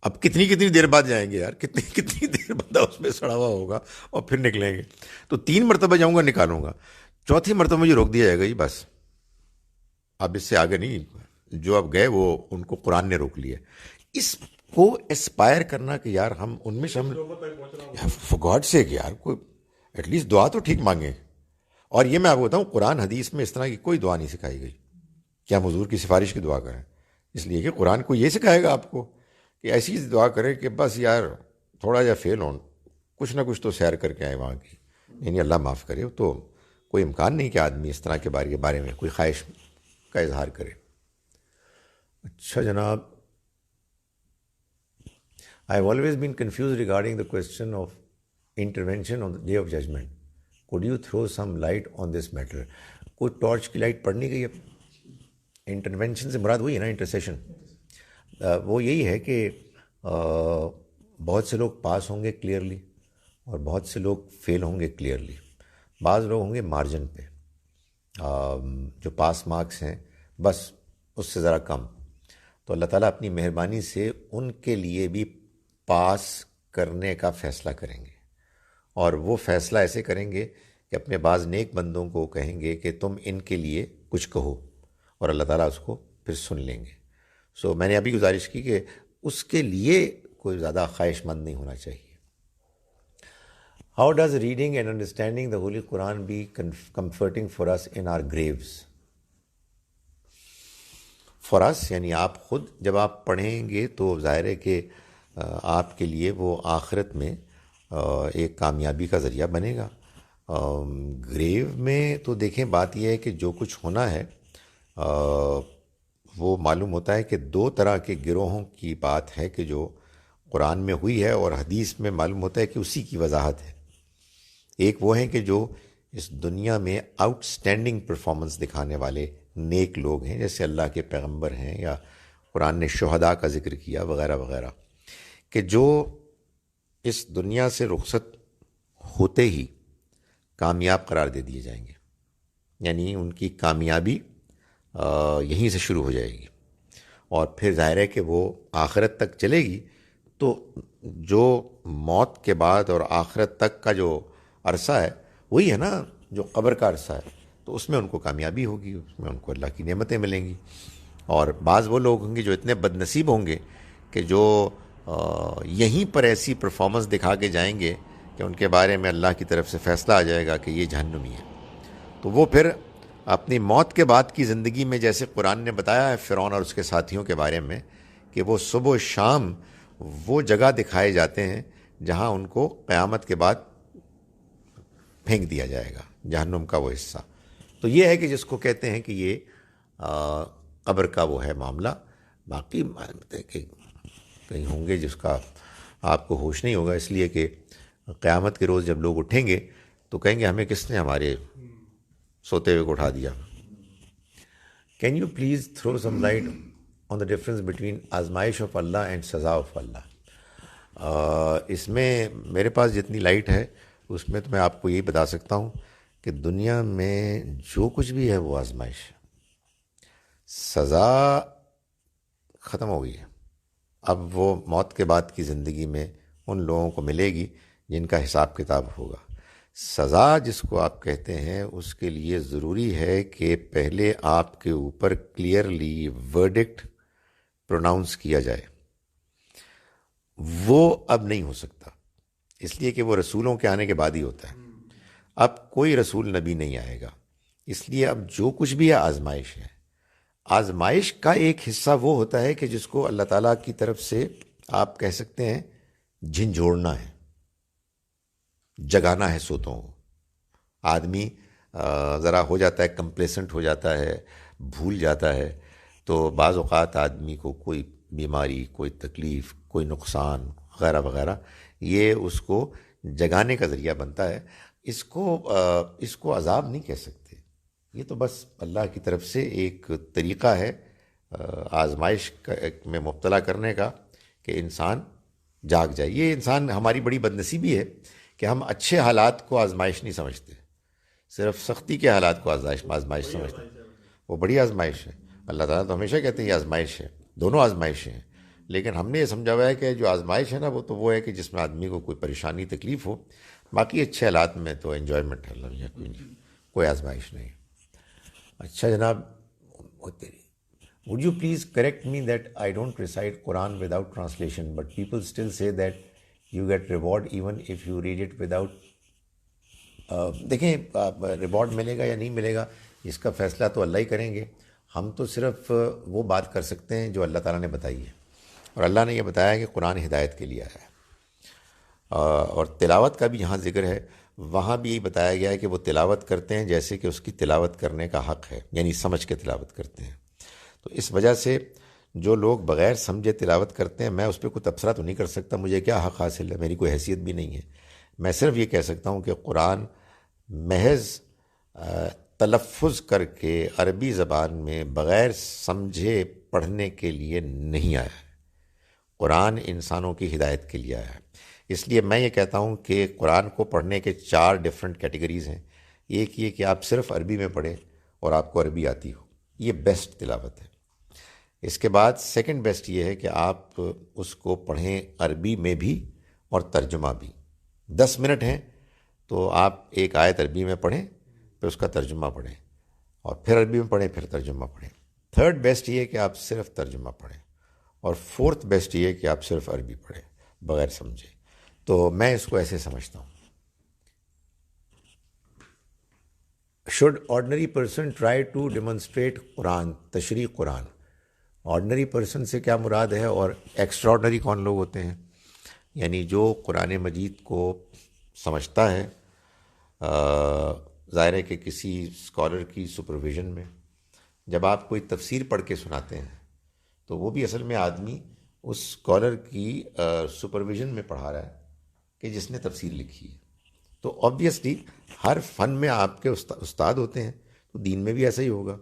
اب کتنی دیر بعد جائیں گے یار؟ کتنی دیر بندہ اس میں سڑا ہوا ہوگا اور پھر نکلیں گے. تو 3 مرتبہ جاؤں گا نکالوں گا، 4تھی مرتبہ مجھے روک دیا جائے گا جی بس اب اس سے آگے نہیں. جو اب گئے وہ ان کو قرآن نے روک لیا. اس کو اسپائر کرنا کہ یار ہم ان میں شامل، فار گاڈ سیک یار کوئی ایٹ لیسٹ دعا تو ٹھیک مانگیں. اور یہ میں آپ کو بتاؤں قرآن حدیث میں اس طرح کی کوئی دعا نہیں سکھائی گئی کہ ہم حضور کی سفارش کی دعا کریں. اس لیے کہ قرآن کو یہ سکھائے گا آپ کو کہ ایسی دعا کریں کہ بس یار تھوڑا جا فیل ہوں، کچھ نہ کچھ تو سیر کر کے آئے وہاں کی. یعنی اللہ معاف کرے. تو کوئی امکان نہیں کہ آدمی اس طرح کے بارے میں کوئی خواہش کا اظہار کرے. اچھا جناب، I have always been confused regarding the question of intervention on the Day of Judgment. Could you throw some light on this matter? کوئی ٹارچ کی لائٹ پڑ نہیں گئی. اب انٹرونشن سے مراد وہی ہے نا، انٹرسیشن. وہ یہی ہے کہ بہت سے لوگ پاس ہوں گے کلیئرلی اور بہت سے لوگ فیل ہوں گے کلیئرلی. بعض لوگ ہوں گے مارجن پہ، جو پاس مارکس ہیں بس اس سے ذرا کم. تو اللہ تعالیٰ اپنی مہربانی سے ان کے لیے بھی پاس کرنے کا فیصلہ کریں گے، اور وہ فیصلہ ایسے کریں گے کہ اپنے بعض نیک بندوں کو کہیں گے کہ تم ان کے لیے کچھ کہو، اور اللہ تعالیٰ اس کو پھر سن لیں گے. سو میں نے ابھی گزارش کی کہ اس کے لیے کوئی زیادہ خواہش مند نہیں ہونا چاہیے. How does reading and understanding the holy Quran be comforting for us in our graves? For us یعنی آپ خود جب آپ پڑھیں گے تو ظاہر ہے کہ آپ کے لیے وہ آخرت میں ایک کامیابی کا ذریعہ بنے گا. گریو میں تو دیکھیں بات یہ ہے کہ جو کچھ ہونا ہے وہ معلوم ہوتا ہے کہ 2 طرح کے گروہوں کی بات ہے کہ جو قرآن میں ہوئی ہے اور حدیث میں معلوم ہوتا ہے کہ اسی کی وضاحت ہے. ایک وہ ہیں کہ جو اس دنیا میں آؤٹ سٹینڈنگ پرفارمنس دکھانے والے نیک لوگ ہیں، جیسے اللہ کے پیغمبر ہیں، یا قرآن نے شہداء کا ذکر کیا وغیرہ وغیرہ، کہ جو اس دنیا سے رخصت ہوتے ہی کامیاب قرار دے دیے جائیں گے، یعنی ان کی کامیابی یہیں سے شروع ہو جائے گی، اور پھر ظاہر ہے کہ وہ آخرت تک چلے گی. تو جو موت کے بعد اور آخرت تک کا جو عرصہ ہے وہی ہے نا جو قبر کا عرصہ ہے، تو اس میں ان کو کامیابی ہوگی، اس میں ان کو اللہ کی نعمتیں ملیں گی. اور بعض وہ لوگ ہوں گے جو اتنے بد نصیب ہوں گے کہ جو یہیں پر ایسی پرفارمنس دکھا کے جائیں گے کہ ان کے بارے میں اللہ کی طرف سے فیصلہ آ جائے گا کہ یہ جہنمی ہے. تو وہ پھر اپنی موت کے بعد کی زندگی میں، جیسے قرآن نے بتایا ہے فرعون اور اس کے ساتھیوں کے بارے میں، کہ وہ صبح و شام وہ جگہ دکھائے جاتے ہیں جہاں ان کو قیامت کے بعد پھینک دیا جائے گا، جہنم کا وہ حصہ. تو یہ ہے کہ جس کو کہتے ہیں کہ یہ قبر کا وہ ہے معاملہ. باقی کہ کہیں ہوں گے جس کا آپ کو ہوش نہیں ہوگا، اس لیے کہ قیامت کے روز جب لوگ اٹھیں گے تو کہیں گے ہمیں کس نے ہمارے سوتے ہوئے کو اٹھا دیا. Can you please throw some light on the difference between آزمائش آف اللہ اینڈ سزا آف اللہ. اس میں میرے پاس جتنی لائٹ ہے اس میں تو میں آپ کو یہی بتا سکتا ہوں کہ دنیا میں جو کچھ بھی ہے وہ آزمائش ہے. سزا ختم ہو گئی ہے، اب وہ موت کے بعد کی زندگی میں ان لوگوں کو ملے گی جن کا حساب کتاب ہوگا. سزا جس کو آپ کہتے ہیں اس کے لیے ضروری ہے کہ پہلے آپ کے اوپر کلیئرلی ورڈکٹ پروناؤنس کیا جائے. وہ اب نہیں ہو سکتا، اس لیے کہ وہ رسولوں کے آنے کے بعد ہی ہوتا ہے. اب کوئی رسول نبی نہیں آئے گا، اس لیے اب جو کچھ بھی ہے آزمائش ہے. آزمائش کا ایک حصہ وہ ہوتا ہے کہ جس کو اللہ تعالیٰ کی طرف سے آپ کہہ سکتے ہیں جھنجھوڑنا ہے، جگانا ہے سوتوں کو. آدمی ذرا ہو جاتا ہے کمپلیسنٹ ہو جاتا ہے، بھول جاتا ہے. تو بعض اوقات آدمی کو کوئی بیماری، کوئی تکلیف، کوئی نقصان وغیرہ وغیرہ، یہ اس کو جگانے کا ذریعہ بنتا ہے. اس کو عذاب نہیں کہہ سکتے، یہ تو بس اللہ کی طرف سے ایک طریقہ ہے آزمائش میں مبتلا کرنے کا کہ انسان جاگ جائے. یہ انسان ہماری بڑی بدنصیبی ہے کہ ہم اچھے حالات کو آزمائش نہیں سمجھتے، صرف سختی کے حالات کو آزمائش سمجھتے ہیں. وہ بڑی آزمائش ہے. اللہ تعالیٰ تو ہمیشہ کہتے ہیں یہ آزمائش ہے، دونوں آزمائشیں ہیں. لیکن ہم نے یہ سمجھا ہوا ہے کہ جو آزمائش ہے نا وہ ہے کہ جس میں آدمی کو کوئی پریشانی تکلیف ہو. باقی اچھے حالات میں تو انجوائمنٹ ہے، کوئی آزمائش نہیں. اچھا جناب، would you please correct me that I don't recite Quran without translation, but people still say that you get reward even if you read it without. دیکھیں ریوارڈ ملے گا یا نہیں ملے گا اس کا فیصلہ تو اللہ ہی کریں گے. ہم تو صرف وہ بات کر سکتے ہیں جو اللہ تعالیٰ نے بتائی ہے، اور اللہ نے یہ بتایا کہ قرآن ہدایت کے لیے آیا ہے. اور تلاوت کا بھی جہاں ذکر ہے وہاں بھی یہی بتایا گیا ہے کہ وہ تلاوت کرتے ہیں جیسے کہ اس کی تلاوت کرنے کا حق ہے، یعنی سمجھ کے تلاوت کرتے ہیں. تو اس وجہ سے جو لوگ بغیر سمجھے تلاوت کرتے ہیں، میں اس پہ کوئی تبصرہ تو نہیں کر سکتا، مجھے کیا حق حاصل ہے، میری کوئی حیثیت بھی نہیں ہے. میں صرف یہ کہہ سکتا ہوں کہ قرآن محض تلفظ کر کے عربی زبان میں بغیر سمجھے پڑھنے کے لیے نہیں آیا ہے. قرآن انسانوں کی ہدایت کے لیے آیا ہے. اس لیے میں یہ کہتا ہوں کہ قرآن کو پڑھنے کے 4 ڈفرینٹ کیٹیگریز ہیں. ایک یہ کہ آپ صرف عربی میں پڑھیں اور آپ کو عربی آتی ہو، یہ بیسٹ تلاوت ہے. اس کے بعد سیکنڈ بیسٹ یہ ہے کہ آپ اس کو پڑھیں عربی میں بھی اور ترجمہ بھی. 10 منٹ ہیں تو آپ ایک آیت عربی میں پڑھیں، پھر اس کا ترجمہ پڑھیں، اور پھر عربی میں پڑھیں، پھر ترجمہ پڑھیں. تھرڈ بیسٹ یہ ہے کہ آپ صرف ترجمہ پڑھیں، اور فورتھ بیسٹ یہ ہے کہ آپ صرف عربی پڑھیں بغیر سمجھے. تو میں اس کو ایسے سمجھتا ہوں. Should ordinary person try to demonstrate Quran, تشریح قرآن. آرڈنری پرسن سے کیا مراد ہے، اور ایکسٹرا آرڈنری کون لوگ ہوتے ہیں؟ یعنی جو قرآن مجید کو سمجھتا ہے، ظاہر ہے کہ کسی اسکالر کی سپرویژن میں. جب آپ کوئی تفسیر پڑھ کے سناتے ہیں تو وہ بھی اصل میں آدمی اس اسکالر کی سپرویژن میں پڑھا رہا ہے کہ جس نے تفسیر لکھی ہے. تو آبویسلی ہر فن میں آپ کے استاد ہوتے ہیں، تو دین میں بھی ایسا ہی ہوگا.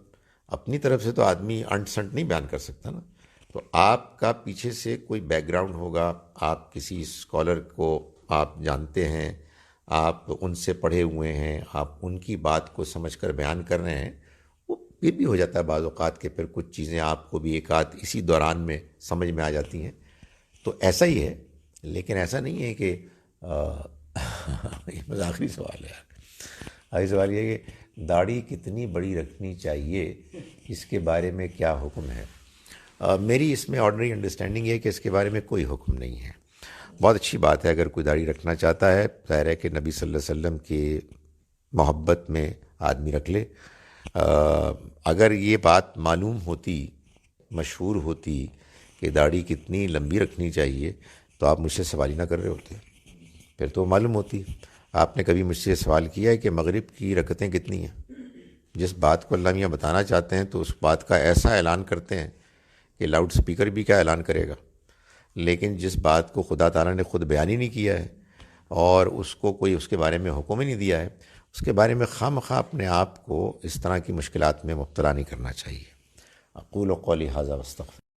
اپنی طرف سے تو آدمی انٹ سنٹ نہیں بیان کر سکتا نا. تو آپ کا پیچھے سے کوئی بیک گراؤنڈ ہوگا, آپ کسی اسکالر کو آپ جانتے ہیں, آپ ان سے پڑھے ہوئے ہیں, آپ ان کی بات کو سمجھ کر بیان کر رہے ہیں. وہ یہ بھی ہو جاتا ہے بعض اوقات کہ پھر کچھ چیزیں آپ کو بھی ایک آدھ اسی دوران میں سمجھ میں آ جاتی ہیں. تو ایسا ہی ہے, لیکن ایسا نہیں ہے کہ یہ بس آخری سوال ہے. آخری سوال یہ ہے کہ داڑھی کتنی بڑی رکھنی چاہیے, اس کے بارے میں کیا حکم ہے؟ میری اس میں آرڈنری انڈرسٹینڈنگ یہ ہے کہ اس کے بارے میں کوئی حکم نہیں ہے. بہت اچھی بات ہے اگر کوئی داڑھی رکھنا چاہتا ہے, ظاہر ہے کہ نبی صلی اللہ علیہ وسلم کی محبت میں آدمی رکھ لے. اگر یہ بات معلوم ہوتی, مشہور ہوتی کہ داڑھی کتنی لمبی رکھنی چاہیے, تو آپ مجھ سے سوال ہی نہ کر رہے ہوتے, پھر تو معلوم ہوتی. آپ نے کبھی مجھ سے سوال کیا ہے کہ مغرب کی رکعتیں کتنی ہیں؟ جس بات کو اللہ میاں بتانا چاہتے ہیں تو اس بات کا ایسا اعلان کرتے ہیں کہ لاؤڈ سپیکر بھی کیا اعلان کرے گا. لیکن جس بات کو خدا تعالیٰ نے خود بیان ہی نہیں کیا ہے اور اس کو کوئی اس کے بارے میں حکم ہی نہیں دیا ہے, اس کے بارے میں خواہ مخواہ اپنے آپ کو اس طرح کی مشکلات میں مبتلا نہیں کرنا چاہیے. اقول قولی ھذا واستغفر